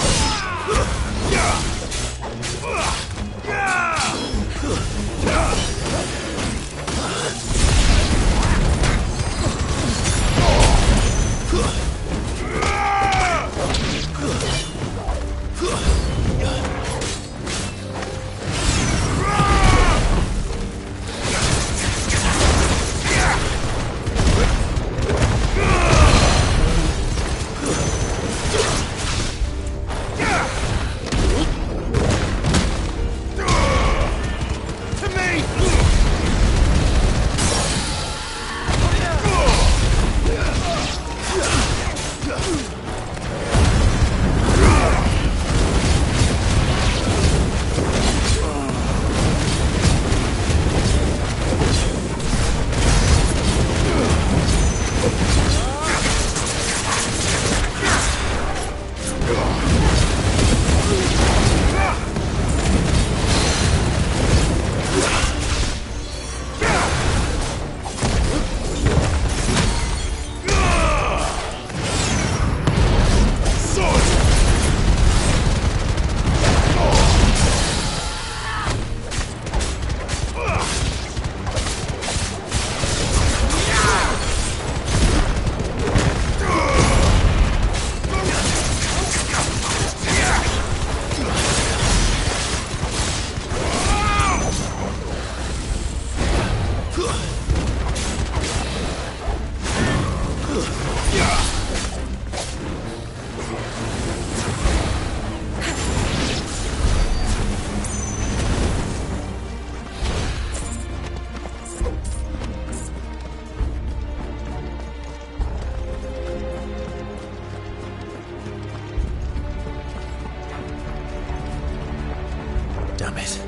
Damn it.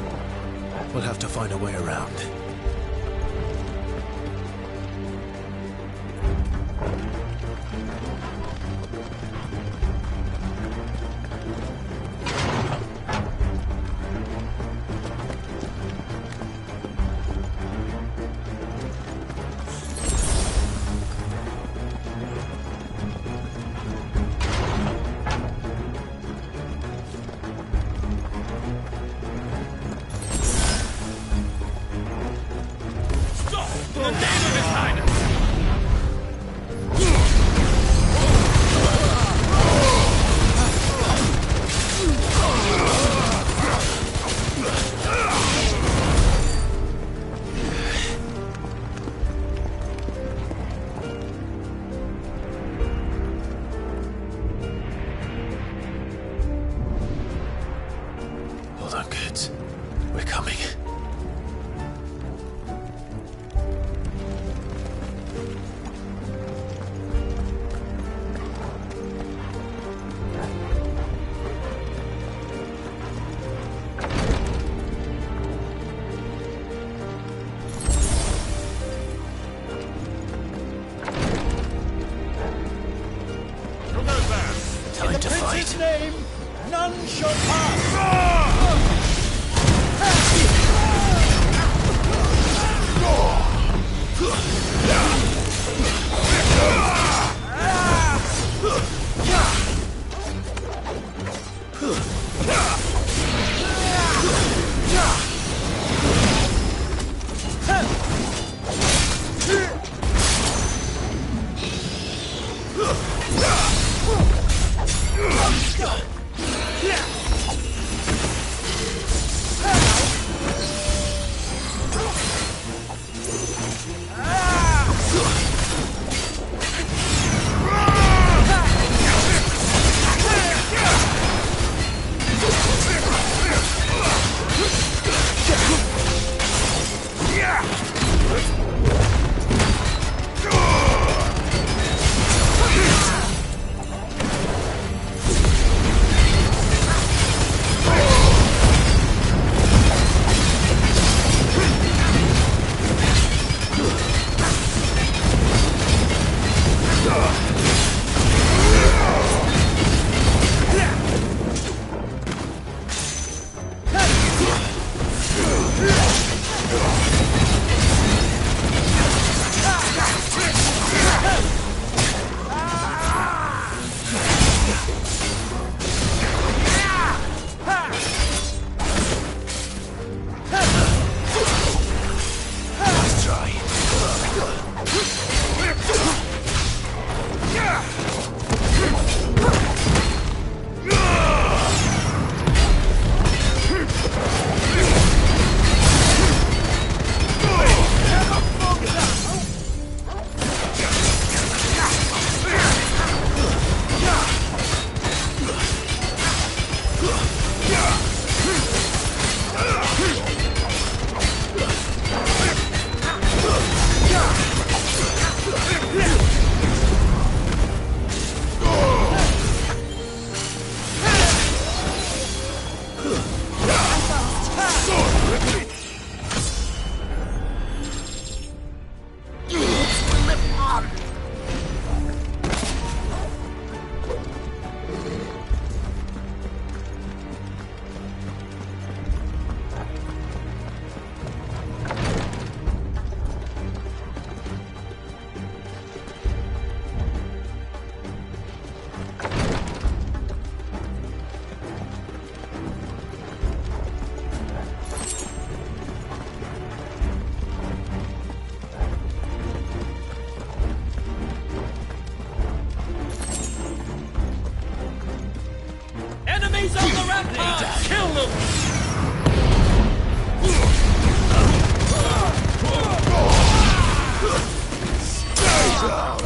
We'll have to find a way around. coming. Time to fight. Name, none shall pass. Enemies on the rampart! Kill them! Stay down!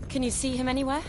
Can you see him anywhere?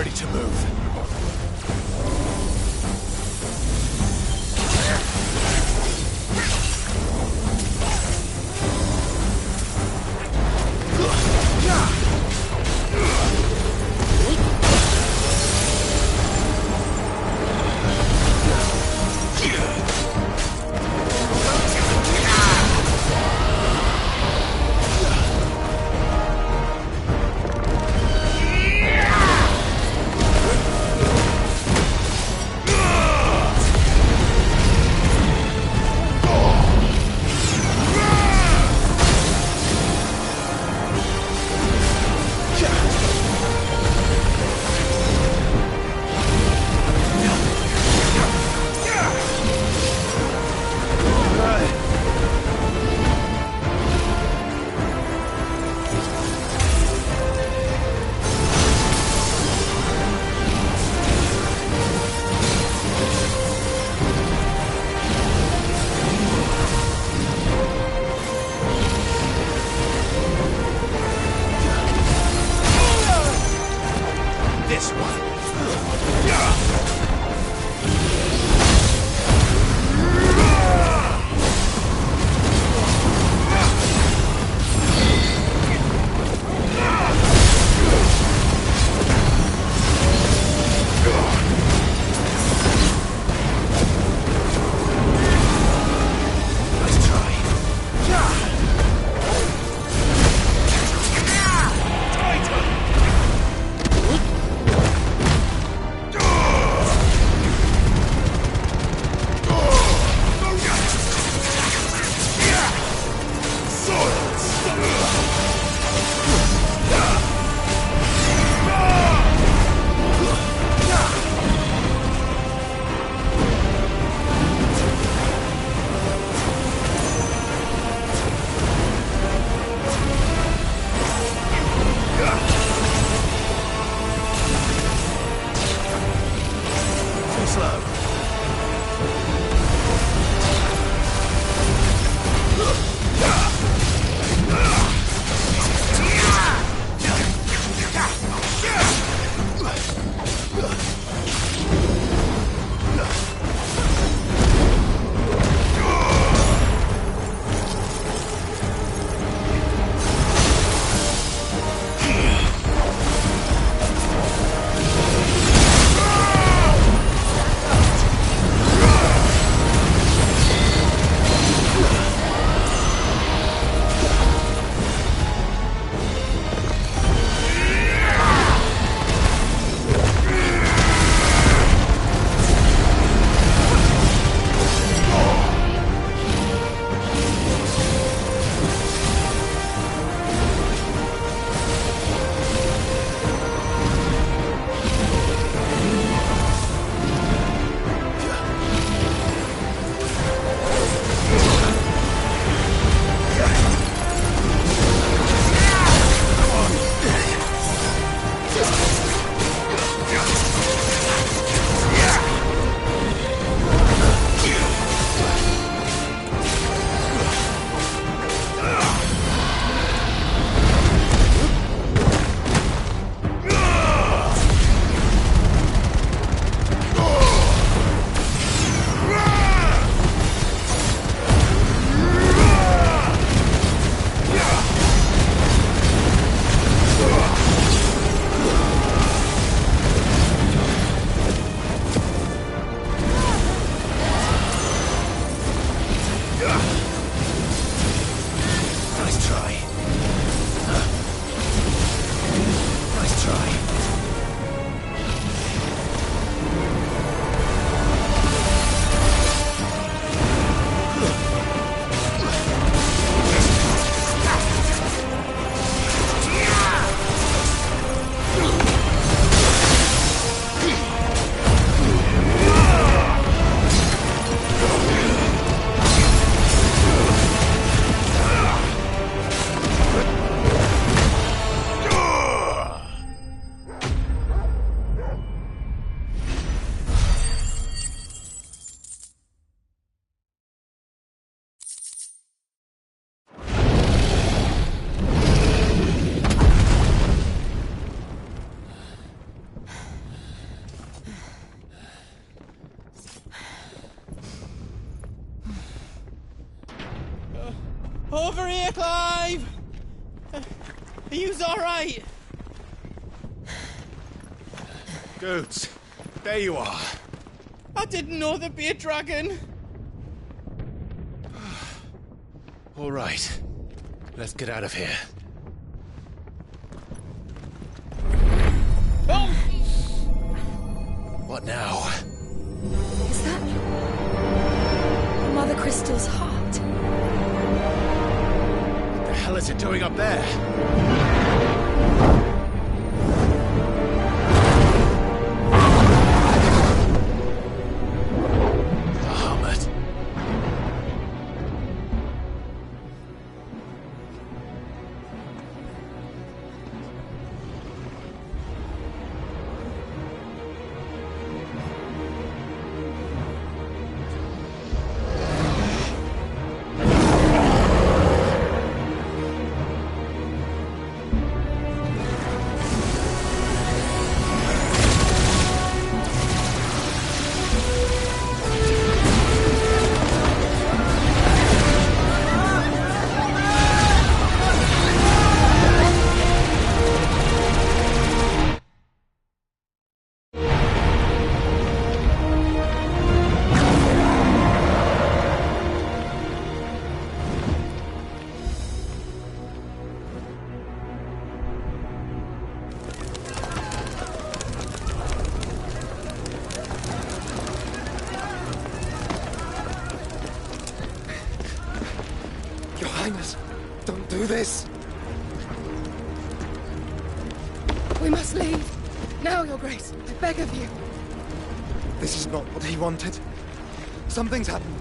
ready to move. Are yous alright? Goots, there you are. I didn't know there'd be a dragon. All right. Let's get out of here. Oh! What now? Is that Mother Crystal's heart? What the hell is it doing up there? Bahamut. Your Highness, don't do this. We must leave. Now, Your Grace. I beg of you. This is not what he wanted. Something's happened.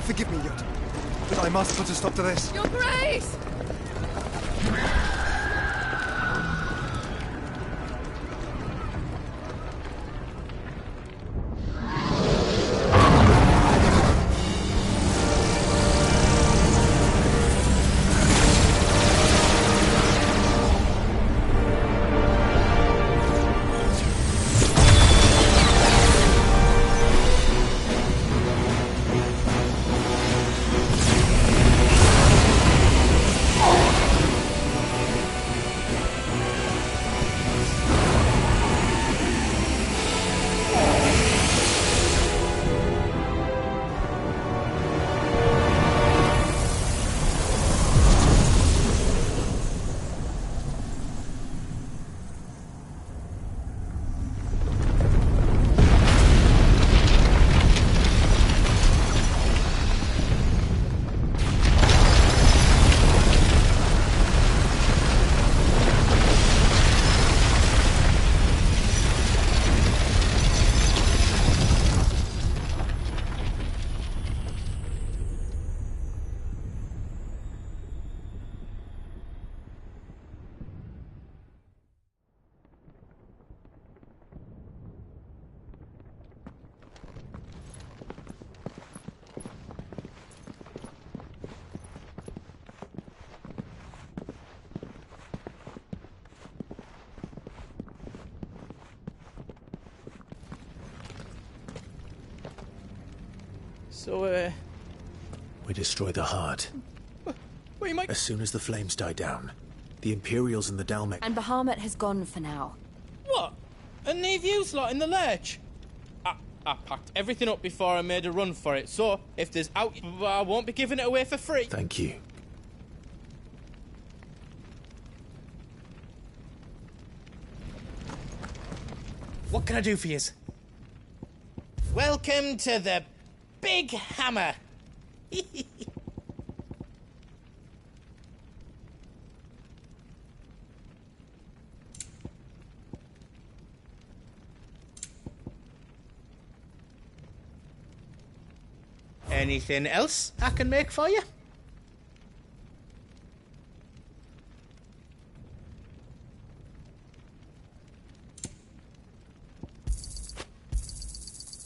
Forgive me, Yod, but I must put a stop to this. Your Grace! So, We destroy the heart. we might... As soon as the flames die down, the Imperials and the Dalmek... And Bahamut has gone for now. What? And leave yous lot in the lurch? I packed everything up before I made a run for it, so if there's out, I won't be giving it away for free. Thank you. What can I do for yous? Welcome to the Big Hammer. Anything else I can make for you?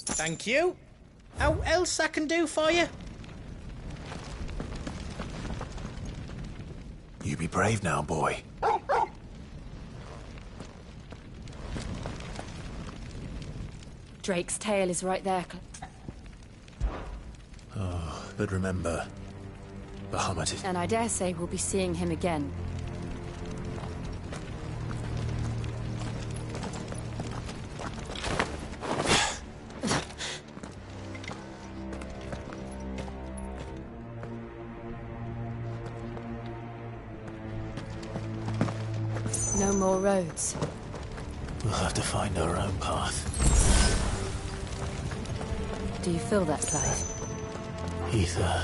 Thank you. How else I can do for you? You be brave now, boy. Drake's tail is right there. Oh, but remember, Bahamut is... And I dare say we'll be seeing him again. more roads. We'll have to find our own path. Do you feel that, Clive? Ether.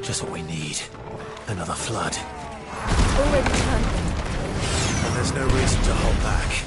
Just what we need. Another flood. Already done. And there's no reason to hold back.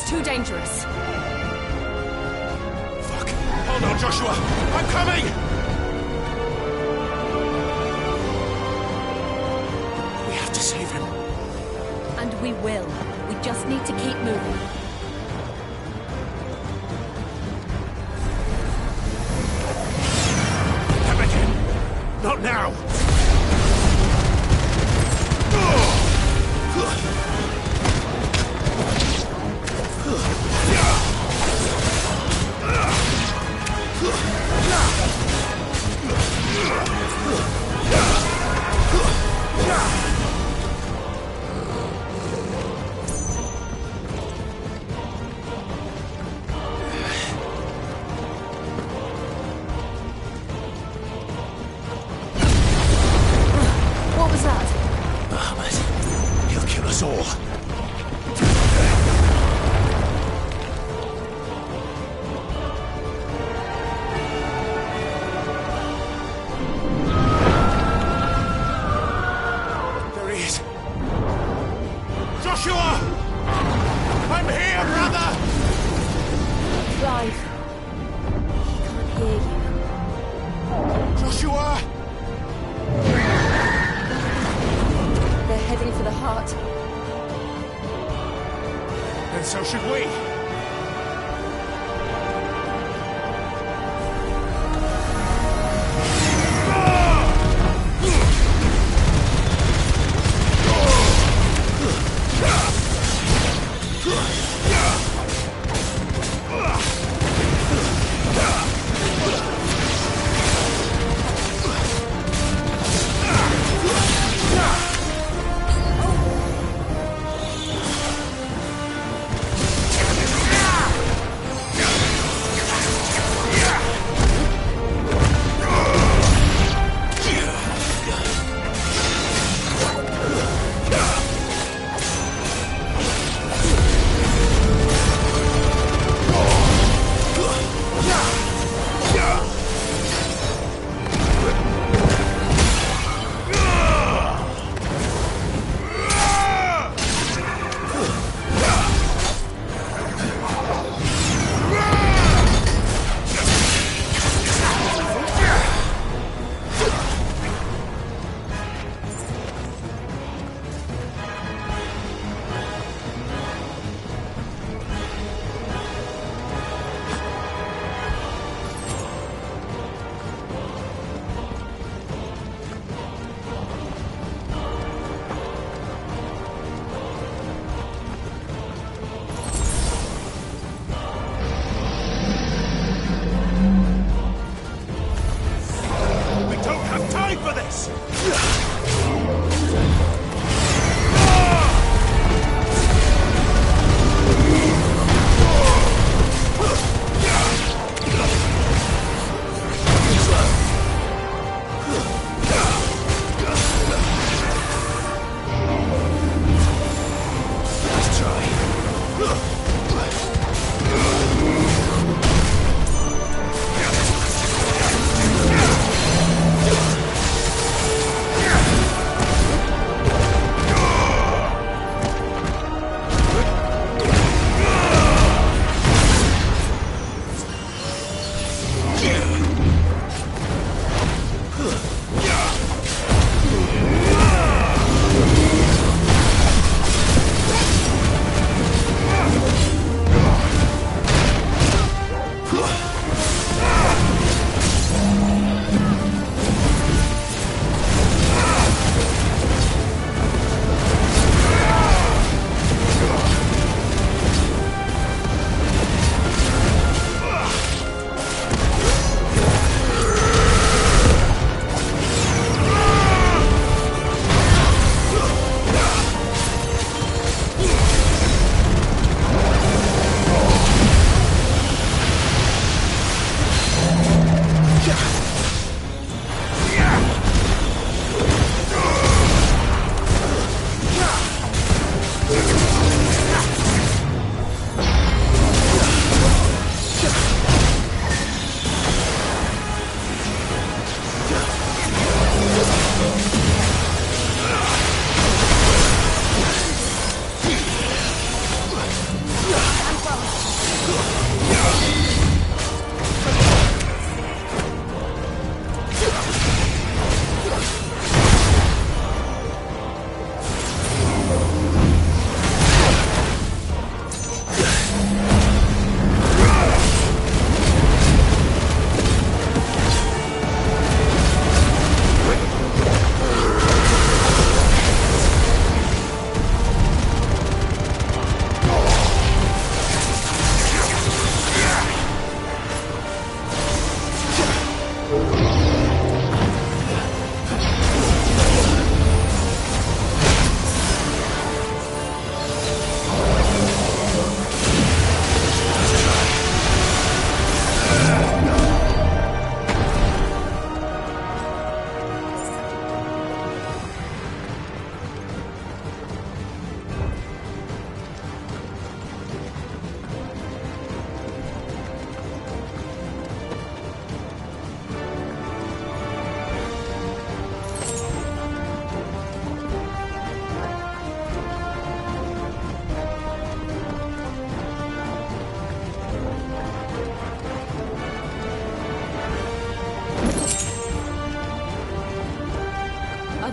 too dangerous. Fuck. Hold on, Joshua. I'm coming! We have to save him. And we will. We just need to keep moving. Temujin! Not now! alive. He can't hear you. Joshua! They're heading for the heart. Then so should we.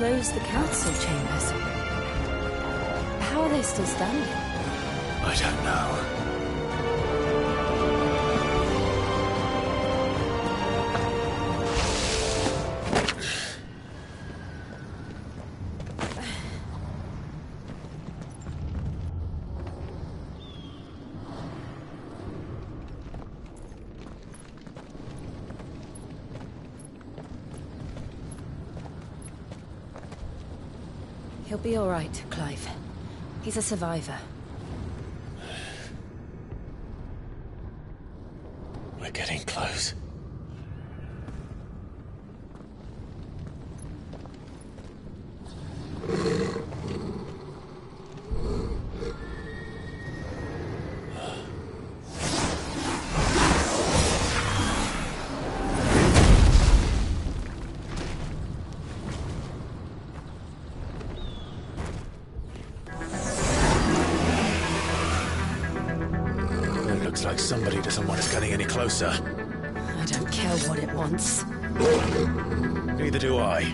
those the council chambers? How are they still standing? I don't know. He'll be all right, Clive. He's a survivor. We're getting close. Like somebody doesn't want us getting any closer. I don't care what it wants. Neither do I.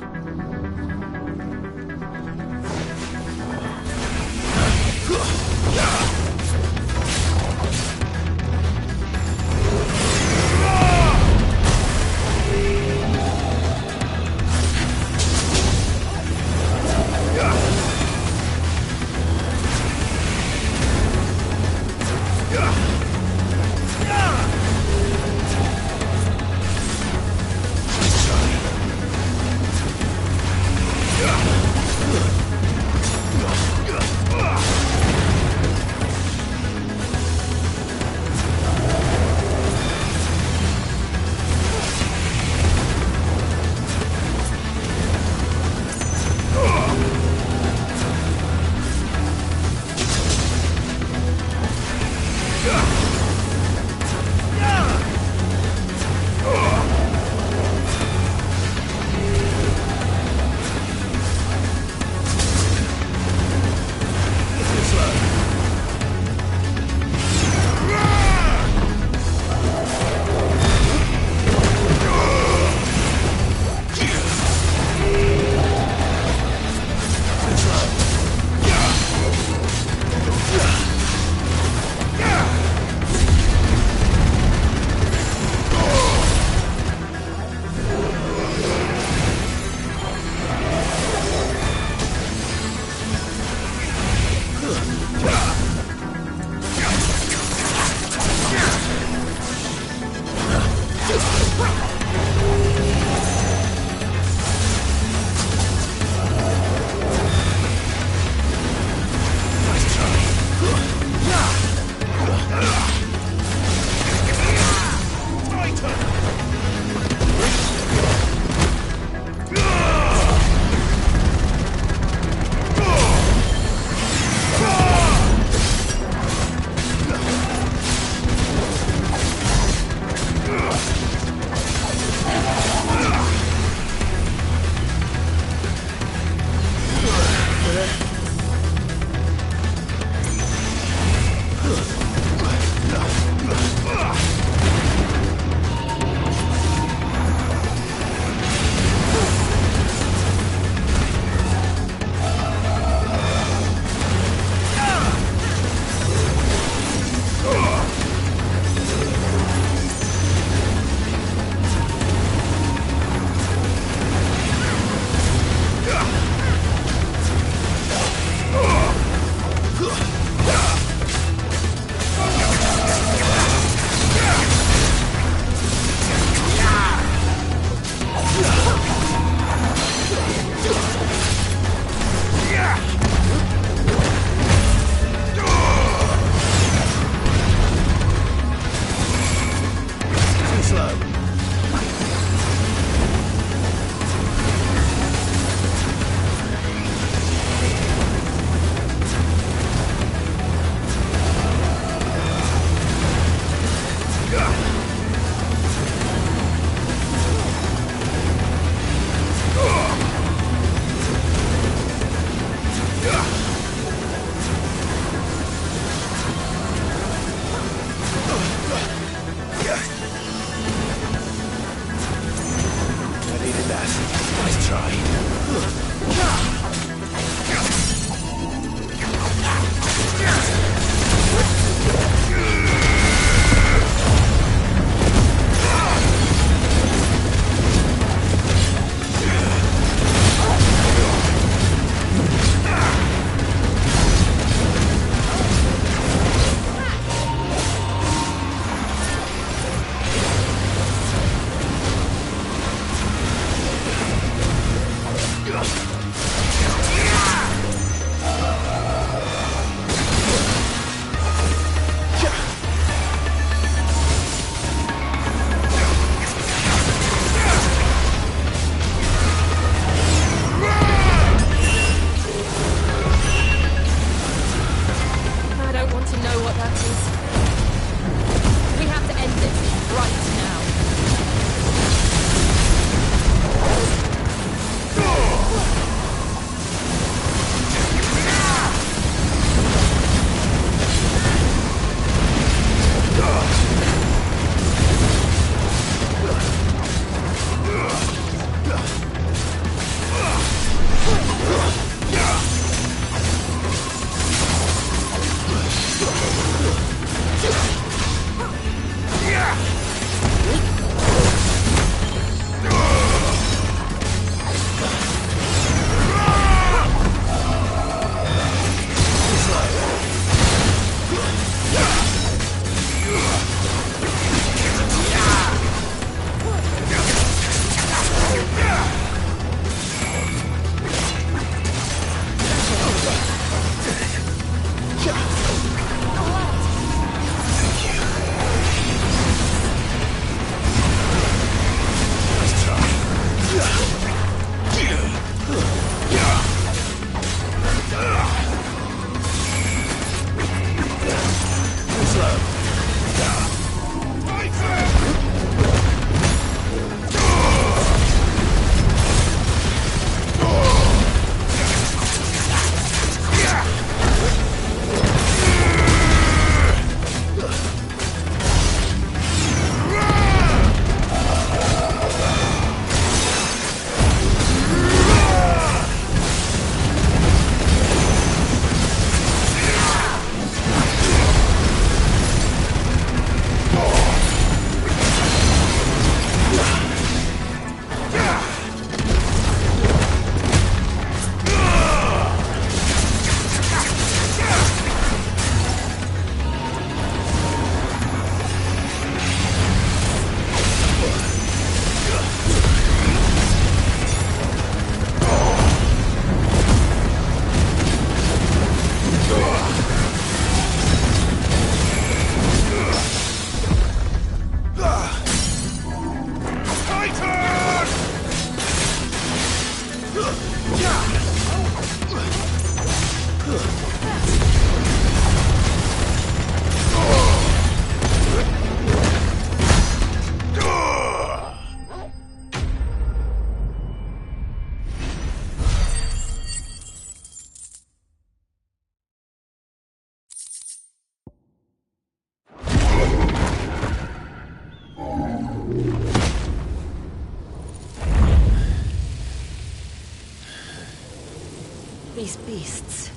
These beasts...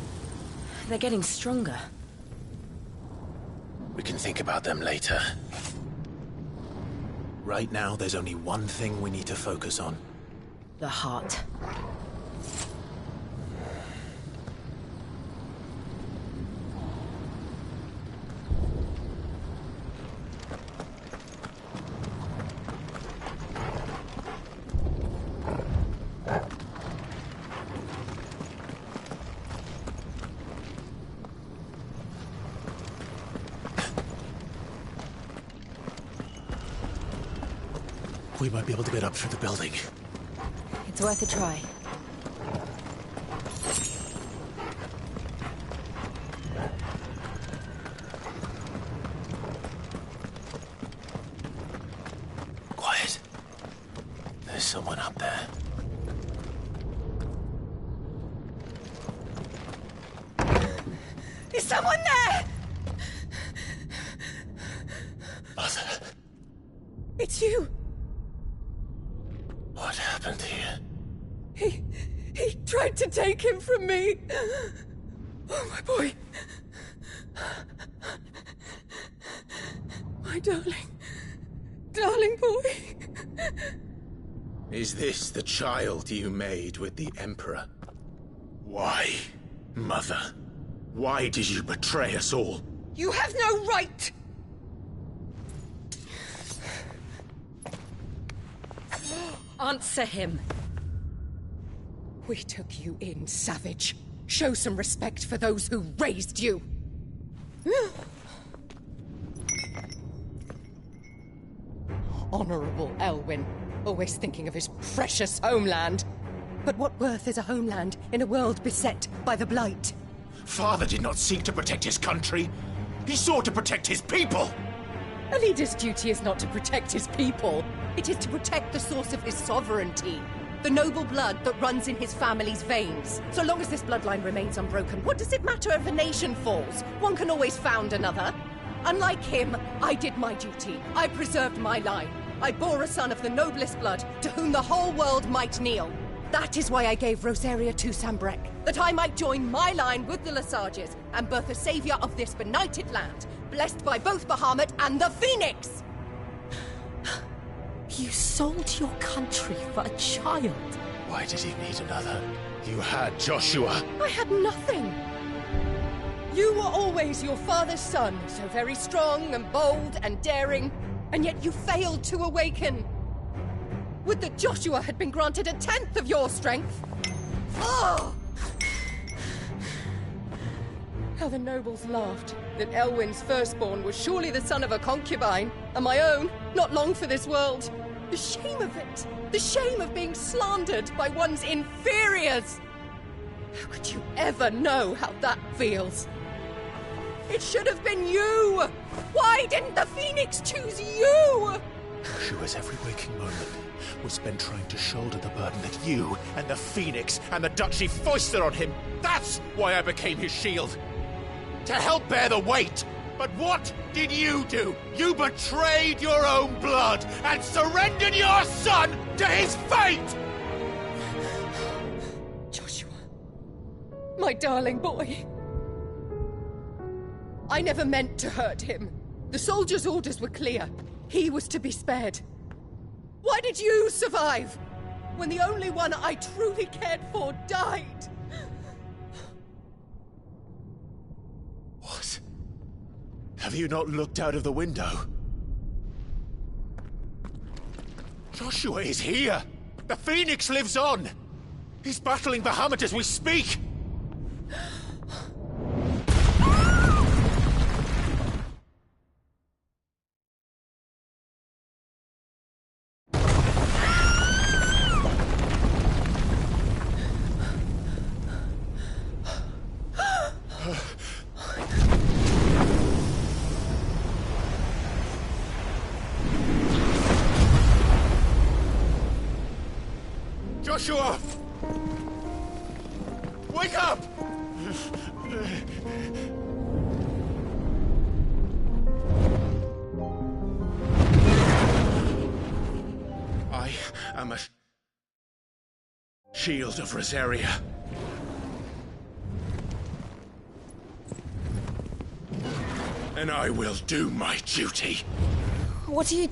they're getting stronger. We can think about them later. Right now, there's only one thing we need to focus on. The heart. We might be able to get up through the building. It's worth a try. Quiet. There's someone up there. Is someone there? Mother. It's you. What happened here? He tried to take him from me. Oh, my boy. My darling boy. Is this the child you made with the Emperor? Why, Mother? Why did you betray us all? You have no right! Answer him. We took you in, savage. Show some respect for those who raised you. Honorable Elwyn, always thinking of his precious homeland. But what worth is a homeland in a world beset by the Blight? Father did not seek to protect his country. He sought to protect his people. A leader's duty is not to protect his people. It is to protect the source of his sovereignty. The noble blood that runs in his family's veins. So long as this bloodline remains unbroken, what does it matter if a nation falls? One can always found another. Unlike him, I did my duty. I preserved my line. I bore a son of the noblest blood, to whom the whole world might kneel. That is why I gave Rosaria to Sambrek, that I might join my line with the Lesages and birth a savior of this benighted land, blessed by both Bahamut and the Phoenix! You sold your country for a child. Why did he need another? You had Joshua. I had nothing. You were always your father's son, so very strong and bold and daring, and yet you failed to awaken. Would that Joshua had been granted 1/10 of your strength? Oh! How the nobles laughed that Elwyn's firstborn was surely the son of a concubine, and my own, not long for this world. The shame of it! The shame of being slandered by one's inferiors! How could you ever know how that feels? It should have been you! Why didn't the Phoenix choose you? Joshua's every waking moment was spent trying to shoulder the burden that you and the Phoenix and the Duchy foisted on him. That's why I became his shield. To help bear the weight. But what did you do? You betrayed your own blood and surrendered your son to his fate! Joshua, my darling boy. I never meant to hurt him. The soldiers' orders were clear. He was to be spared. Why did you survive when the only one I truly cared for died? What? Have you not looked out of the window? Joshua is here! The Phoenix lives on! He's battling Bahamut as we speak! Joshua! Wake up! I am a shield of Rosaria. and I will do my duty. What are you...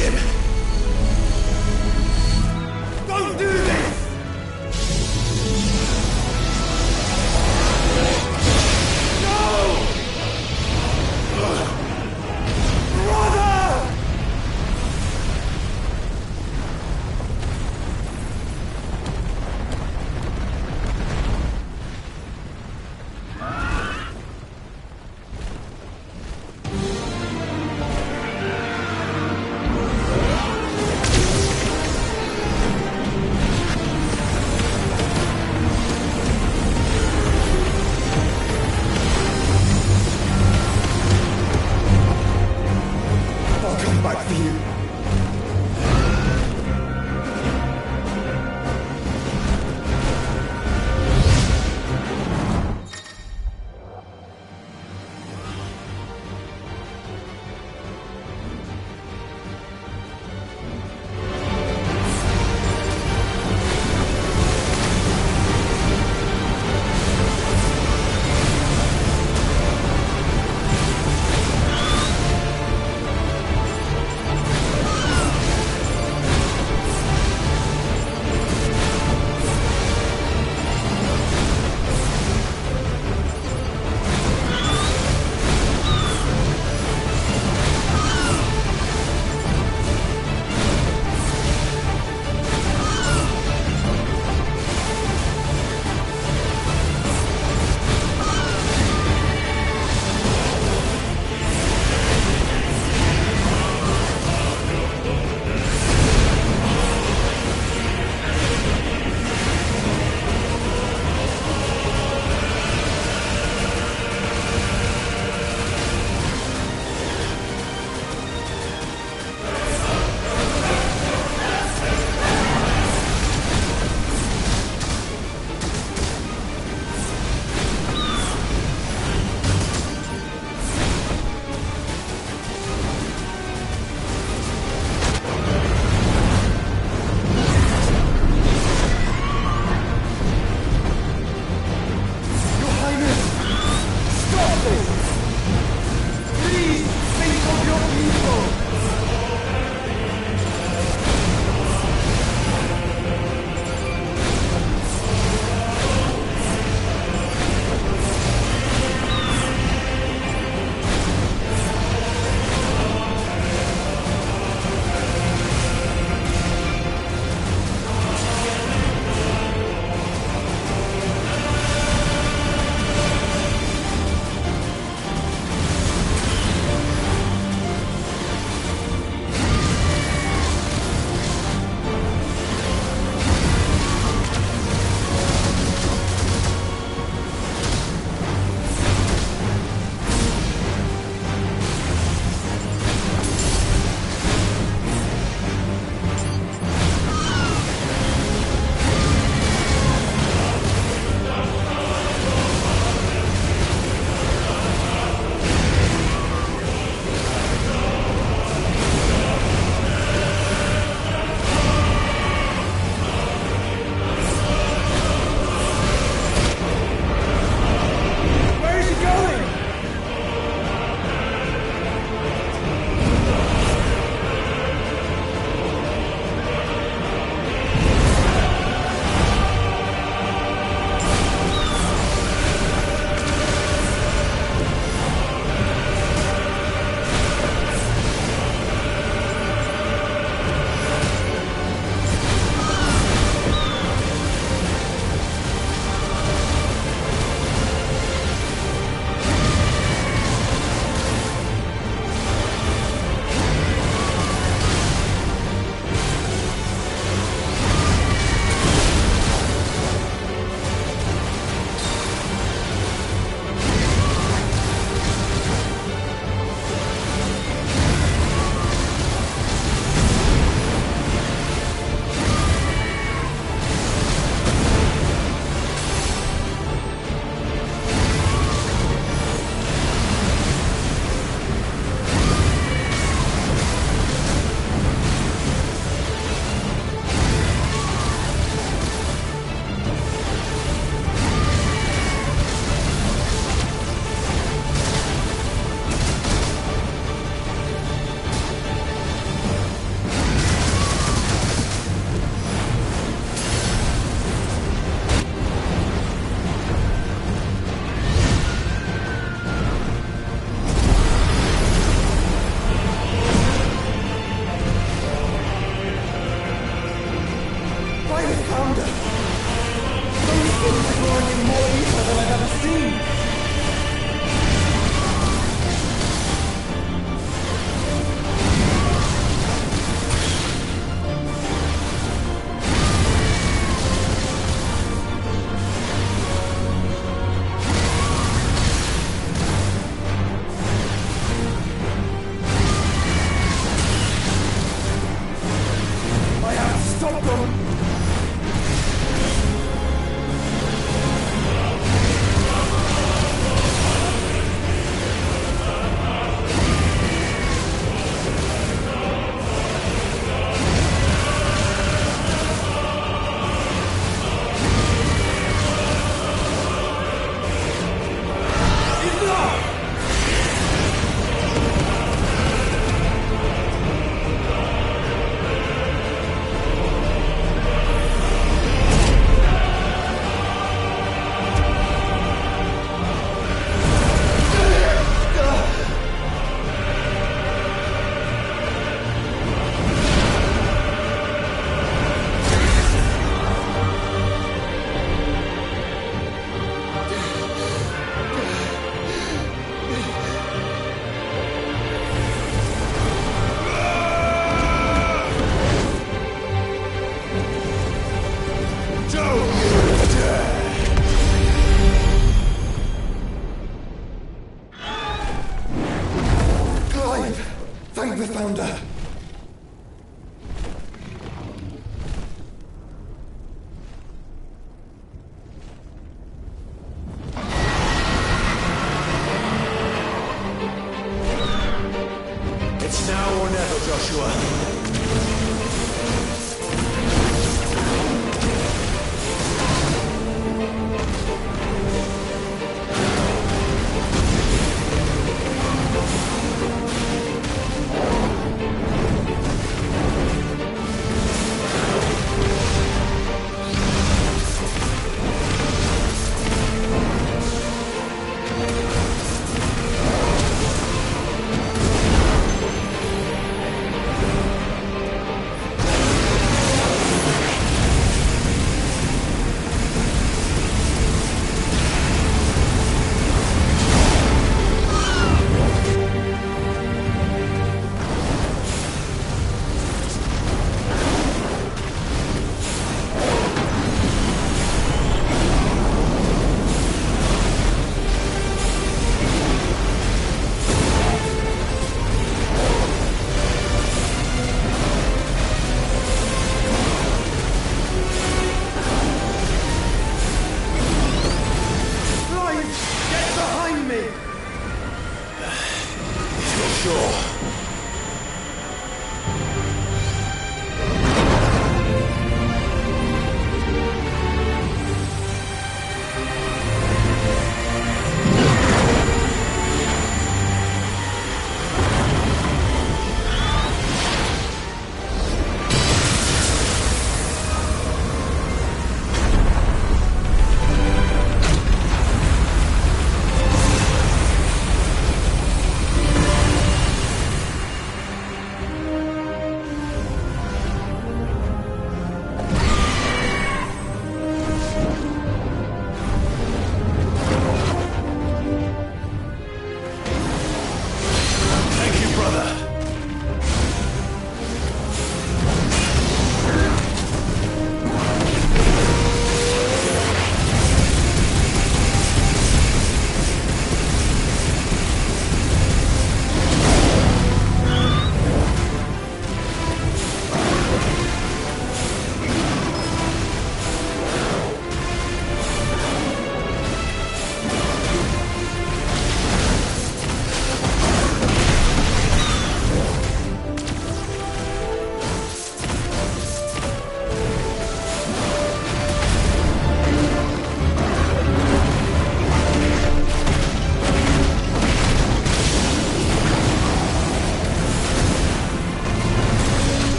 him! Don't do this! It's now or never, Joshua.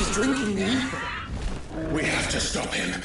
is drinking me. We have to stop him.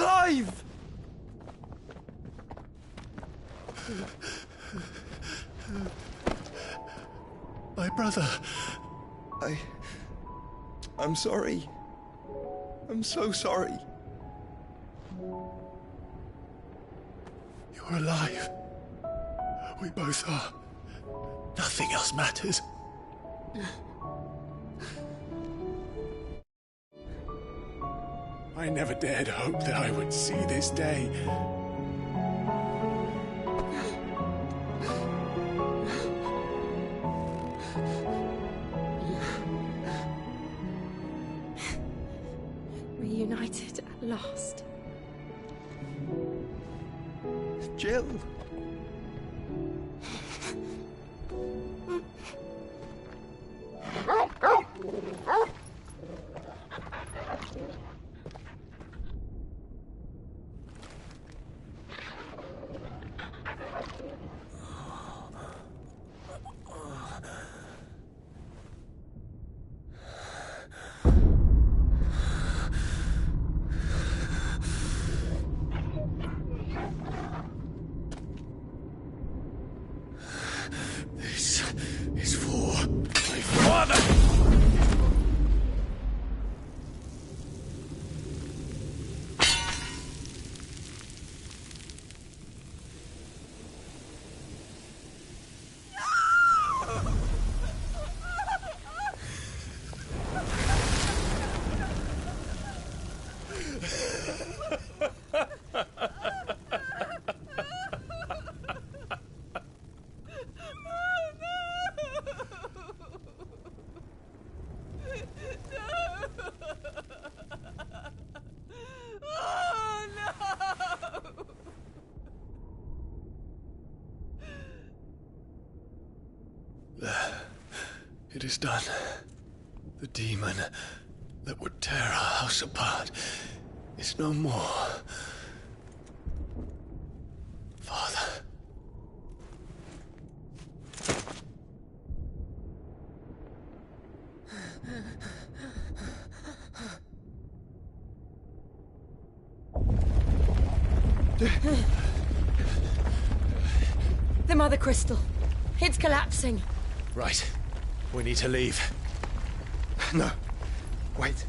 alive! My brother. I'm sorry. I'm so sorry. You're alive. We both are. Nothing else matters. I never dared hope that I would see this day. Reunited at last. Jill. Is for my father! It is done. The demon that would tear our house apart is no more. Father. The Mother Crystal. It's collapsing. Right. We need to leave. No. Wait.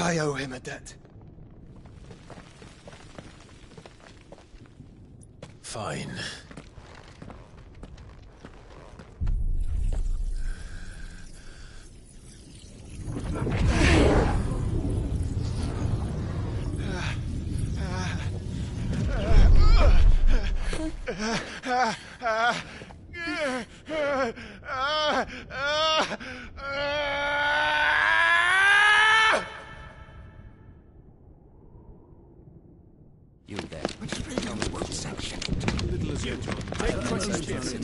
I owe him a debt. Fine. You there. Tell me what section.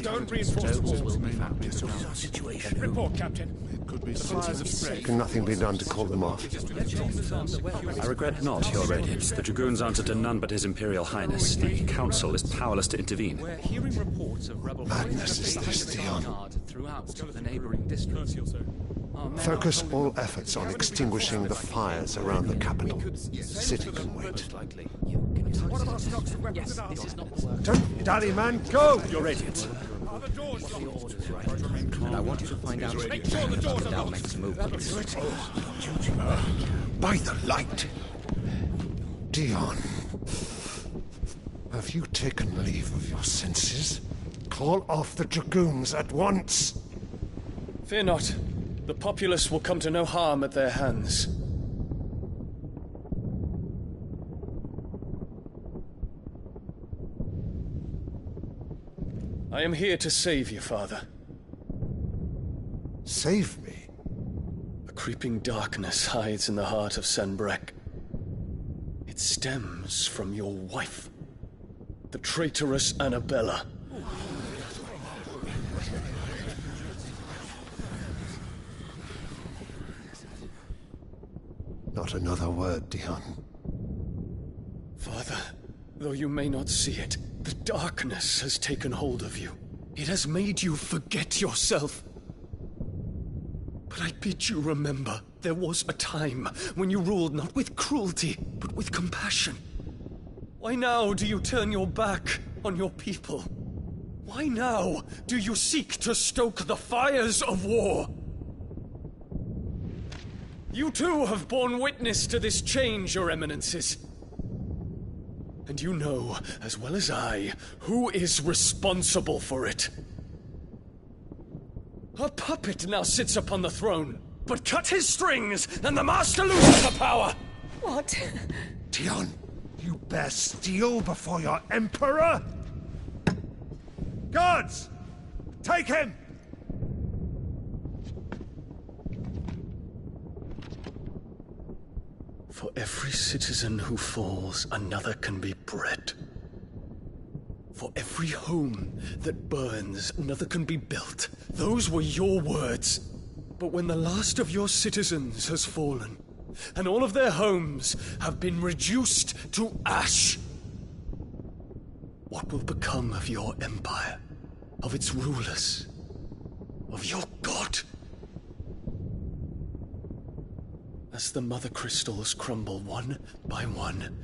Don't reinforce Stones will be found. What is our situation? Report, Captain. It could be The fires have spread. Can nothing be done to call them off? I regret not, Your Radiance. The Dragoons answer to none but His Imperial Highness. The Council is powerless to intervene. We're hearing reports of rebel Madness is this, Dion. throughout the neighboring districts. Focus all efforts on extinguishing the fires around the capital. The city can wait. What about stocks of weapons? Yes, this is not the work. Turn, Daddy man, go! Your Radiance. And I want you to find out if Dal makes a move. By the light! Dion, have you taken leave of your senses? Call off the Dragoons at once! Fear not. The populace will come to no harm at their hands. I am here to save you, Father. Save me? A creeping darkness hides in the heart of Sanbreque. It stems from your wife, the traitorous Annabella. Not another word, Dion. Father, though you may not see it, The darkness has taken hold of you. It has made you forget yourself. But I bid you remember, there was a time when you ruled not with cruelty, but with compassion. Why now do you turn your back on your people? Why now do you seek to stoke the fires of war? You too have borne witness to this change, Your Eminences. And you know, as well as I, who is responsible for it. A puppet now sits upon the throne, but cut his strings, and the master loses the power! What? Dion, you bear steel before your emperor? Guards! Take him! For every citizen who falls, another can be bred. For every home that burns, another can be built. Those were your words. But when the last of your citizens has fallen, and all of their homes have been reduced to ash, what will become of your empire, of its rulers, of your god? As the mother crystals crumble one by one,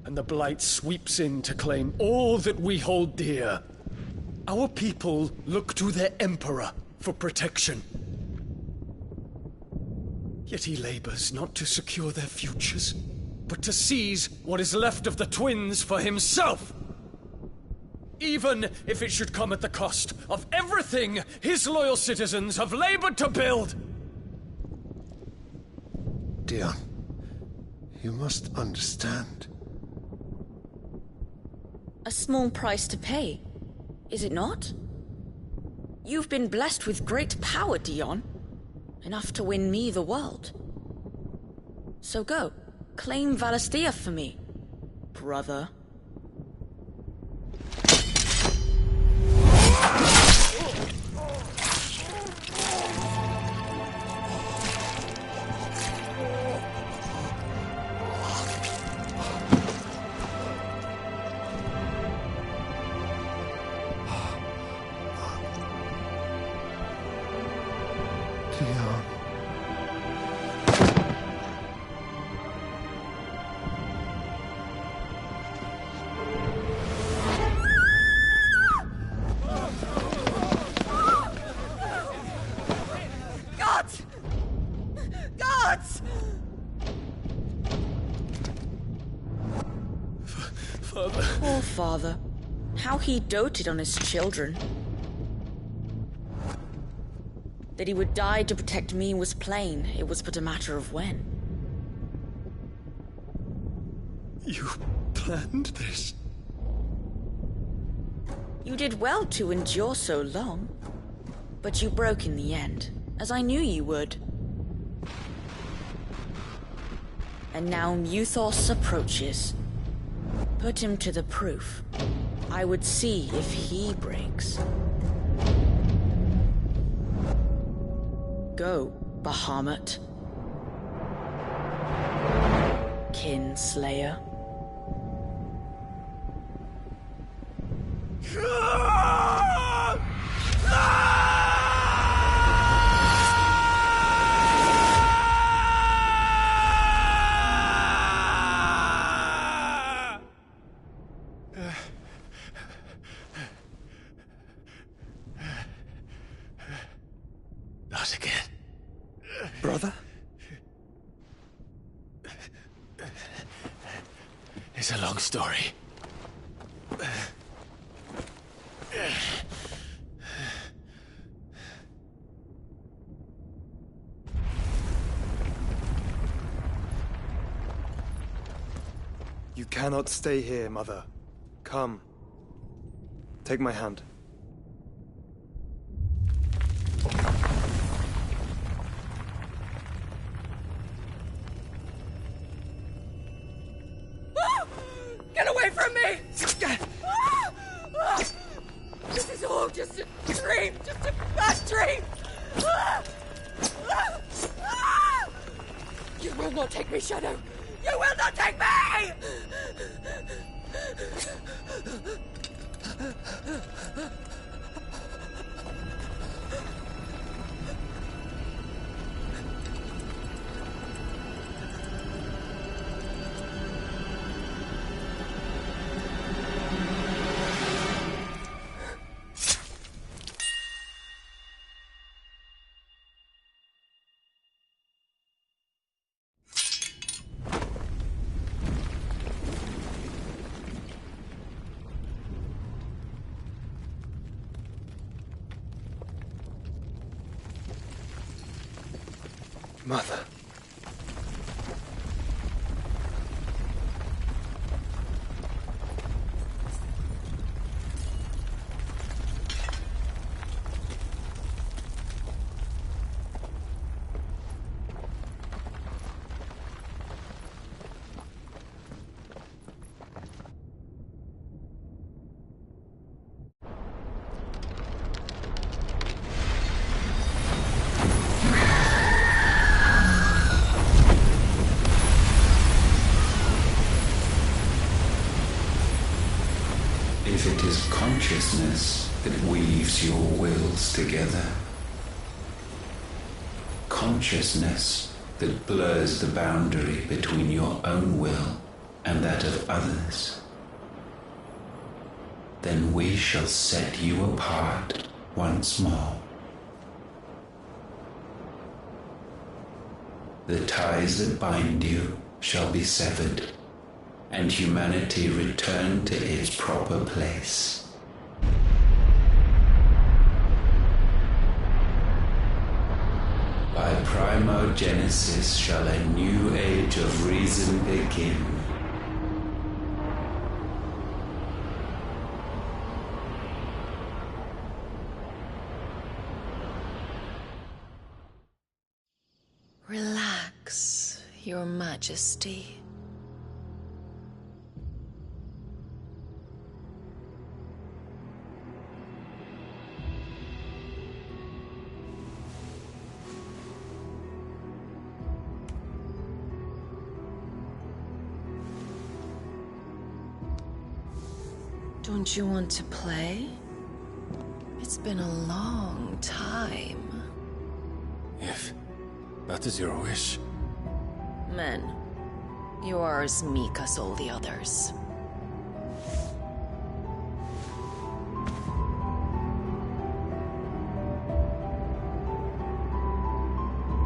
and the blight sweeps in to claim all that we hold dear, our people look to their emperor for protection. Yet he labors not to secure their futures, but to seize what is left of the twins for himself. Even if it should come at the cost of everything his loyal citizens have labored to build. Dion, you must understand. A small price to pay, is it not? You've been blessed with great power, Dion. Enough to win me the world. So go, claim Valisthea for me, brother. Poor father. How he doted on his children. That he would die to protect me was plain. It was but a matter of when. You planned this? You did well to endure so long. But you broke in the end, as I knew you would. And now Muthos approaches. Put him to the proof. I would see if he breaks. Go, Bahamut. Kinslayer. Not again. Brother? It's a long story. You cannot stay here, Mother. Come. Take my hand. Get away from me! This is all just a dream, just a bad dream! You will not take me, Shadow! You will not take me! Mother. If it is consciousness that weaves your wills together, consciousness that blurs the boundary between your own will and that of others, then we shall set you apart once more. The ties that bind you shall be severed, and humanity return to its proper place. By primogenesis shall a new age of reason begin. Relax, Your Majesty. Don't you want to play? It's been a long time. If that is your wish. Men, you are as meek as all the others.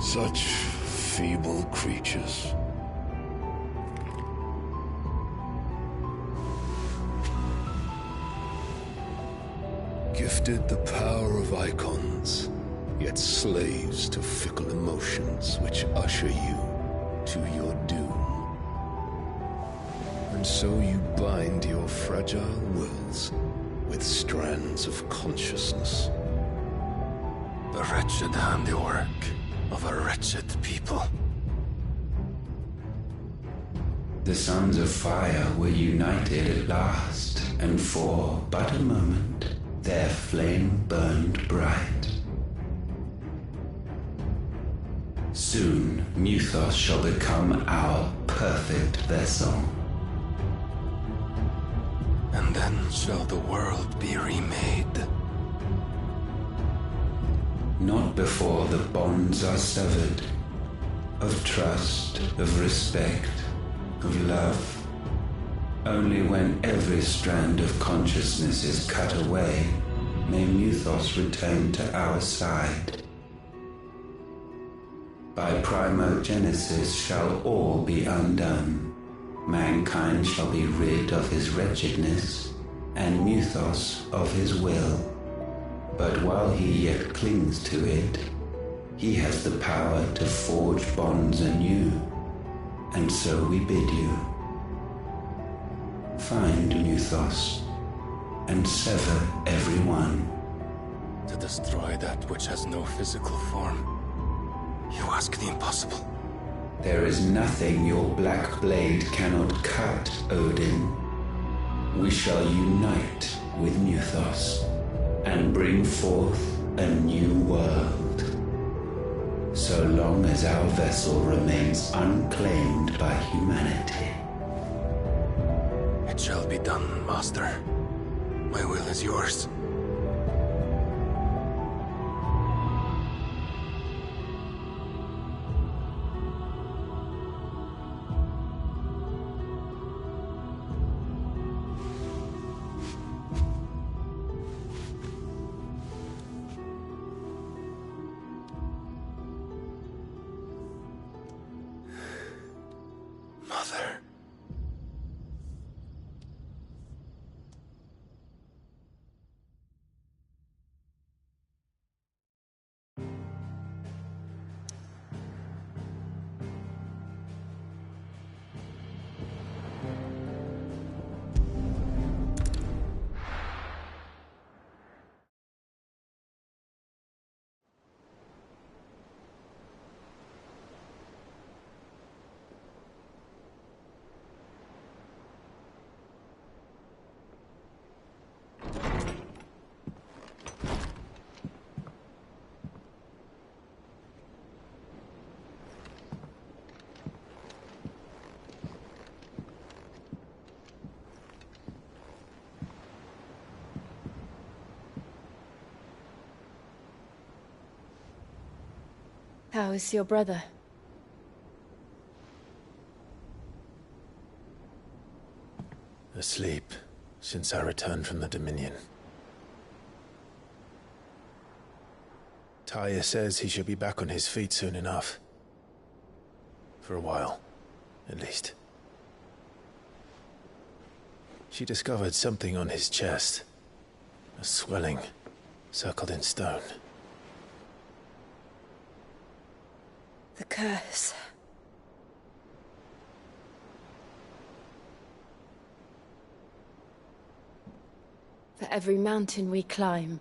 Such feeble creatures. Gifted the power of icons, yet slaves to fickle emotions which usher you to your doom. And so you bind your fragile wills with strands of consciousness. The wretched handiwork of a wretched people. The Sons of Fire were united at last, and for but a moment their flame burned bright. Soon, Mythos shall become our perfect vessel. And then shall the world be remade. Not before the bonds are severed, of trust, of respect, of love. Only when every strand of consciousness is cut away, may Mythos return to our side. By primogenesis shall all be undone. Mankind shall be rid of his wretchedness, and Mythos of his will. But while he yet clings to it, he has the power to forge bonds anew, and so we bid you. Find Mythos, and sever every one. To destroy that which has no physical form, you ask the impossible. There is nothing your black blade cannot cut, Odin. We shall unite with Mythos, and bring forth a new world. So long as our vessel remains unclaimed by humanity. It shall be done, Master. My will is yours. Mother. How is your brother? Asleep, since I returned from the Dominion. Taya says he should be back on his feet soon enough. For a while, at least. She discovered something on his chest. A swelling, circled in stone. The curse. For every mountain we climb,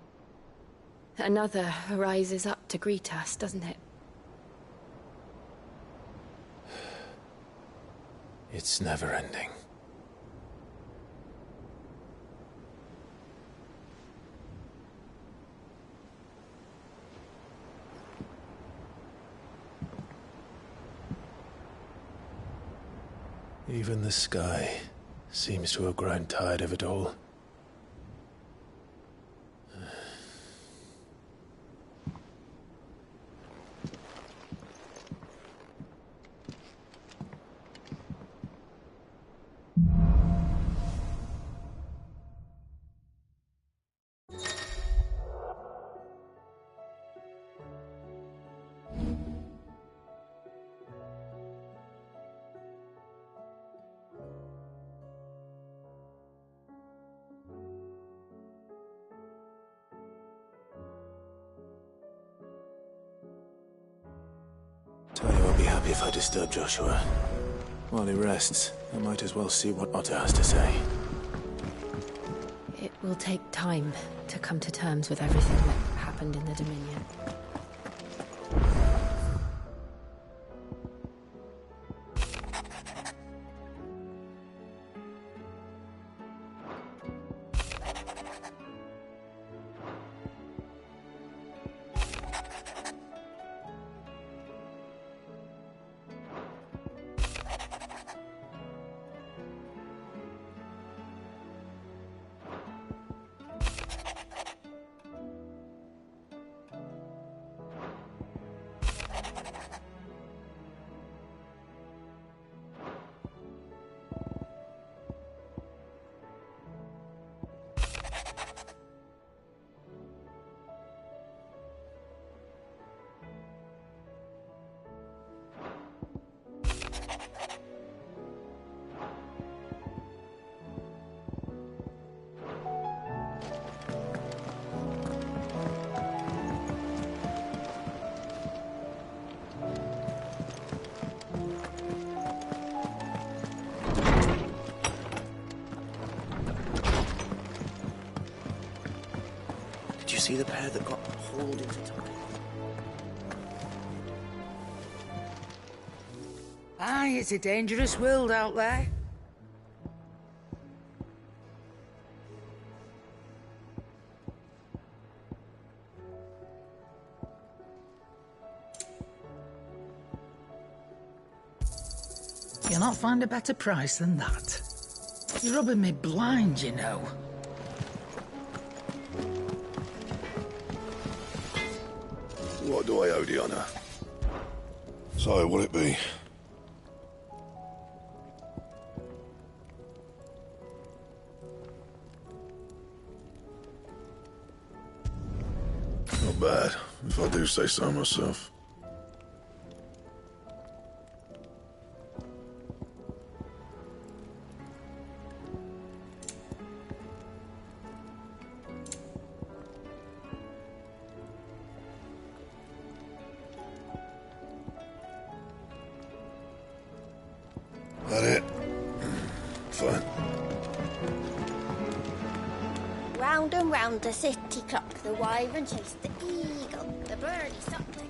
another rises up to greet us, doesn't it? It's never ending. Even the sky seems to have grown tired of it all. Taya will be happy if I disturb Joshua. While he rests, I might as well see what Otter has to say. It will take time to come to terms with everything that happened in the Dominion. Did you see the pair that got hauled into time? Aye, it's a dangerous world out there. You'll not find a better price than that. You're rubbing me blind, you know. What do I owe the honour? So, will it be? Not bad, if I do say so myself. That it? Fine. Round and round the city clock, the wyvern chased the eagle, the birdie stopped the cat.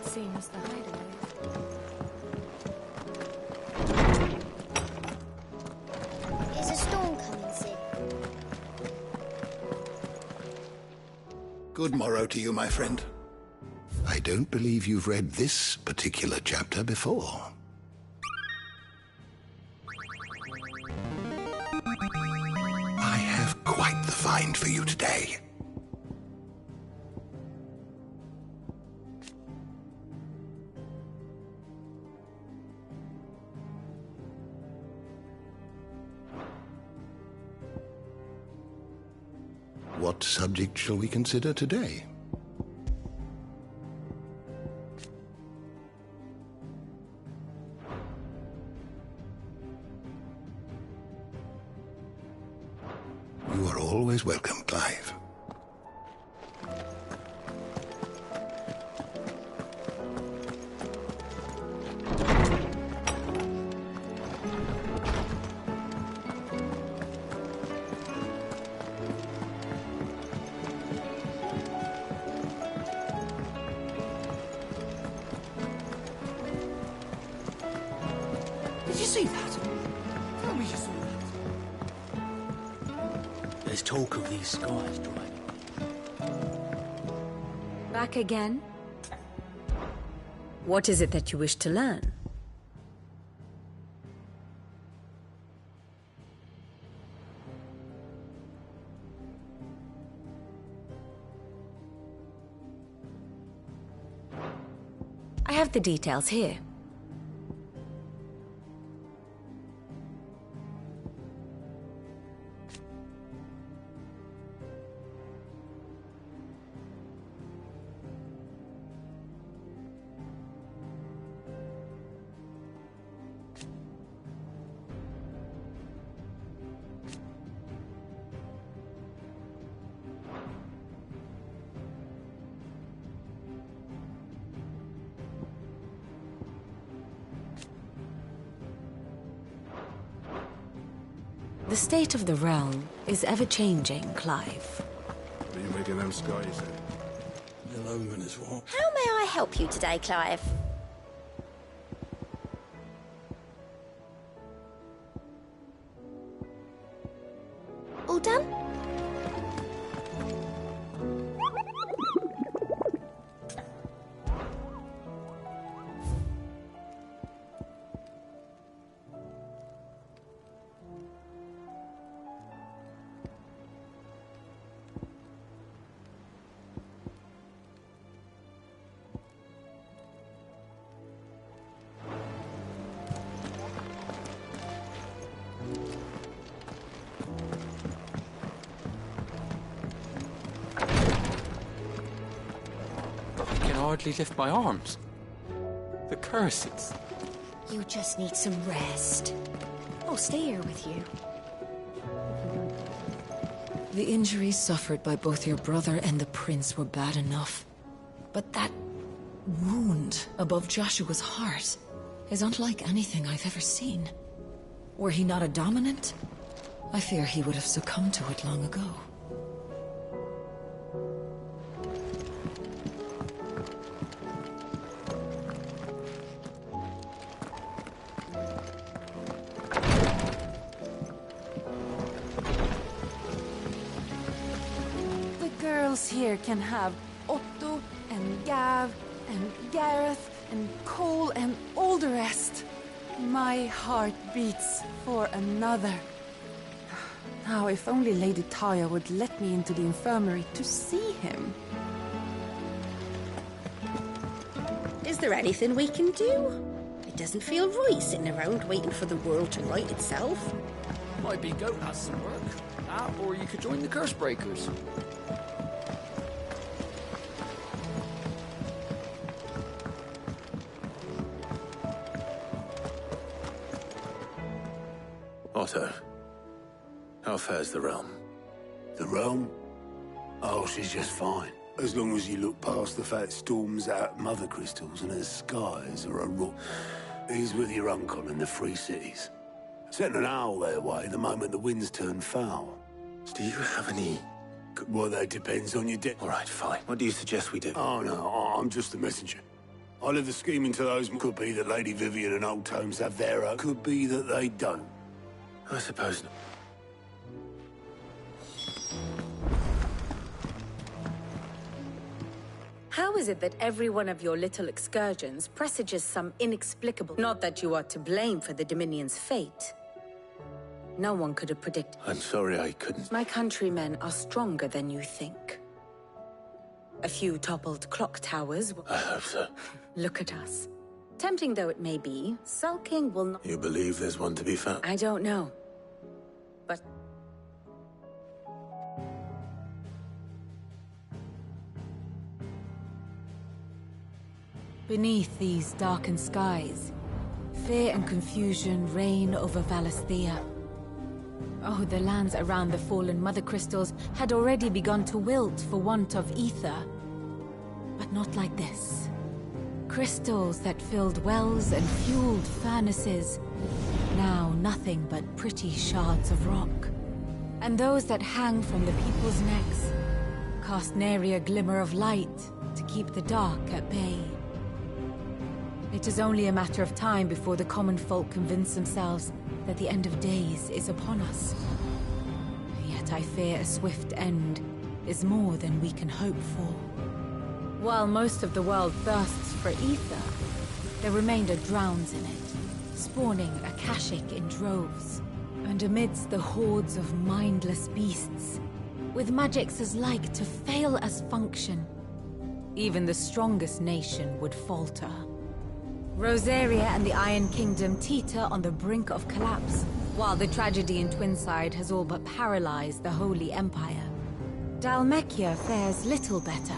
Seems the hideaway. Is a storm coming soon? Good morrow to you, my friend. I don't believe you've read this particular chapter before. I have quite the find for you today. What subject shall we consider today? You are always welcome, Clive. Did you see that? Tell me you saw that. There's talk of these skies drying. Back again? What is it that you wish to learn? I have the details here. The state of the realm is ever-changing, Clive. What are you making them skies in? The omen is what? How may I help you today, Clive? All done? I can hardly lift my arms. The curses. You just need some rest. I'll stay here with you. The injuries suffered by both your brother and the prince were bad enough. But that wound above Joshua's heart is unlike anything I've ever seen. Were he not a dominant, I fear he would have succumbed to it long ago. The girls here can have Otto and Gav and Gareth and Cole and all the rest. My heart beats for another. Now, if only Lady Taya would let me into the infirmary to see him. Is there anything we can do? It doesn't feel right sitting around waiting for the world to right itself. Might be Goat has some work. That, or you could join the Curse Breakers. Otto, how fares the realm? The realm? Oh, she's just fine. As long as you look past the fat storms out mother crystals and her skies are a rock. He's with your uncle in the Free Cities. Sent an owl their way the moment the winds turn foul. Do you have any... Well, that depends on your debt. All right, fine. What do you suggest we do? Oh, no, I'm just the messenger. I leave the scheming to those. Could be that Lady Vivian and Old Tomes have their own. Could be that they don't. I suppose not. How is it that every one of your little excursions presages some inexplicable... Not that you are to blame for the Dominion's fate. No one could have predicted... I'm sorry I couldn't... My countrymen are stronger than you think. A few toppled clock towers... I hope so. Look at us. Tempting though it may be, sulking will not... You believe there's one to be found? I don't know. But... Beneath these darkened skies, fear and confusion reign over Valisthea. Oh, the lands around the fallen Mother Crystals had already begun to wilt for want of ether. But not like this. Crystals that filled wells and fueled furnaces, now nothing but pretty shards of rock. And those that hang from the people's necks cast nary a glimmer of light to keep the dark at bay. It is only a matter of time before the common folk convince themselves that the end of days is upon us. Yet I fear a swift end is more than we can hope for. While most of the world thirsts for ether, the remainder drowns in it, spawning Akashic in droves. And amidst the hordes of mindless beasts, with magics as like to fail as function, even the strongest nation would falter. Rosaria and the Iron Kingdom teeter on the brink of collapse, while the tragedy in Twinside has all but paralyzed the Holy Empire. Dhalmekia fares little better.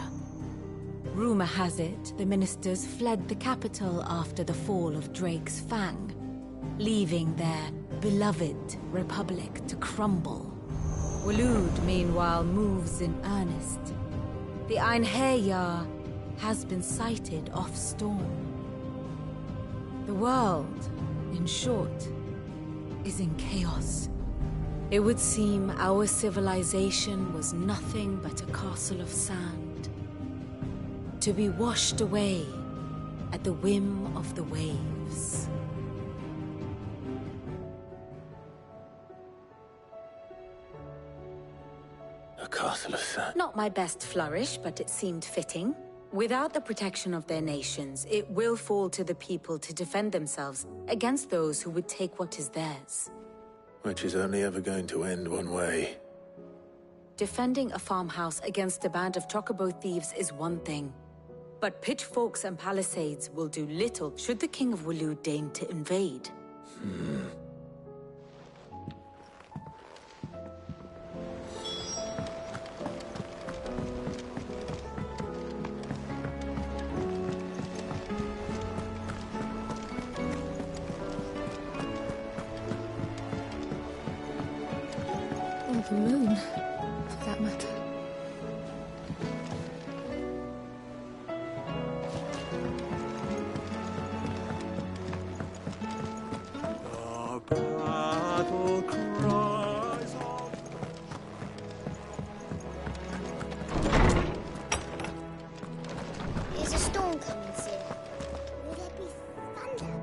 Rumor has it the ministers fled the capital after the fall of Drake's Fang, leaving their beloved republic to crumble. Waloed, meanwhile, moves in earnest. The Einherjar has been sighted off Storm. The world, in short, is in chaos. It would seem our civilization was nothing but a castle of sand, to be washed away at the whim of the waves. A castle of sand. Not my best flourish, but it seemed fitting. Without the protection of their nations, it will fall to the people to defend themselves against those who would take what is theirs. Which is only ever going to end one way. Defending a farmhouse against a band of chocobo thieves is one thing. But pitchforks and palisades will do little should the King of Waloed deign to invade. coming soon. Will there be thunder?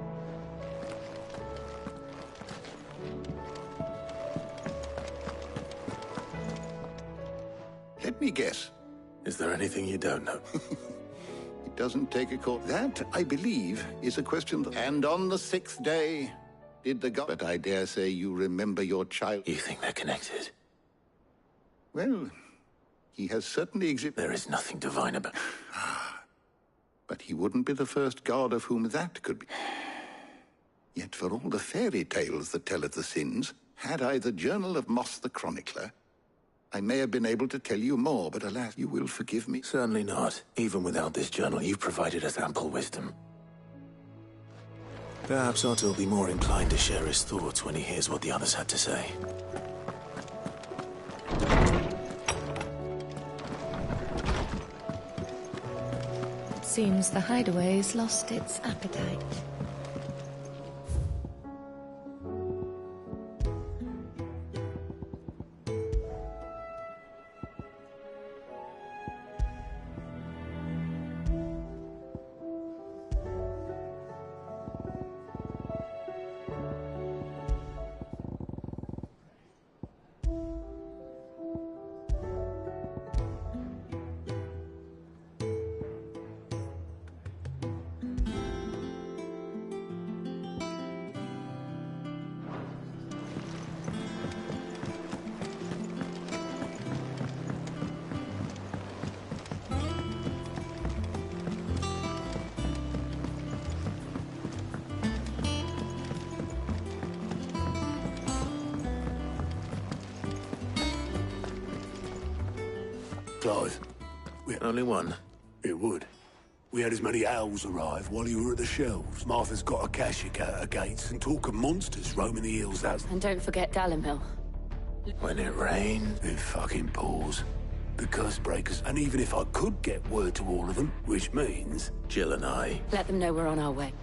Let me guess. Is there anything you don't know? It doesn't take a court. That, I believe, is a question. And on the 6th day, did the god... But I dare say you remember your child. You think they're connected? Well, he has certainly There is nothing divine about... But he wouldn't be the first god of whom that could be. Yet for all the fairy tales that tell of the sins, had I the Journal of Moss the Chronicler, I may have been able to tell you more, but alas, you will forgive me. Certainly not. Even without this journal, you've provided us ample wisdom. Perhaps Otto will be more inclined to share his thoughts when he hears what the others had to say. It seems the hideaway's lost its appetite. Clive. Only one? It would. We had as many owls arrive while you were at the shelves. Martha's got a Kashik at her gates and talk of monsters roaming the hills out. And don't forget Dalimil. When it rains, it fucking pours. The curse breakers. And even if I could get word to all of them, which means... Jill and I... Let them know we're on our way.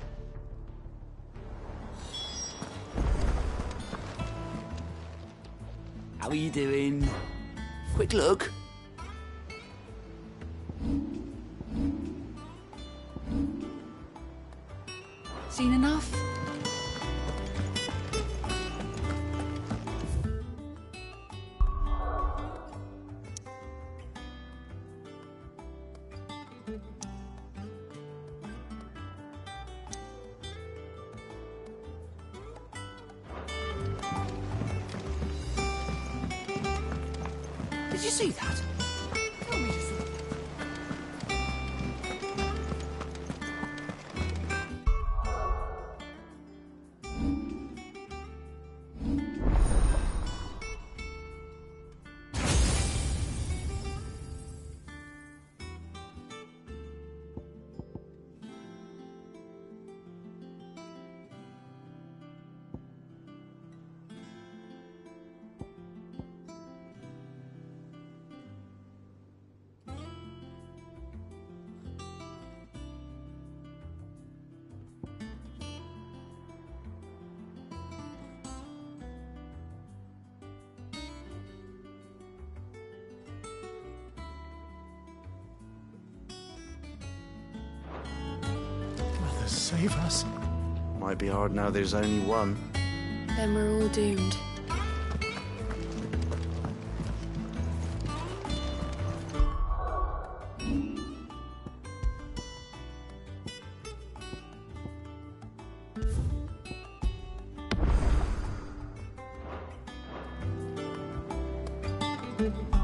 How are you doing? Quick look. Seen enough? Did you see that? Tell me to see. Save us. Might be hard now there's only one. Then we're all doomed. Thank you.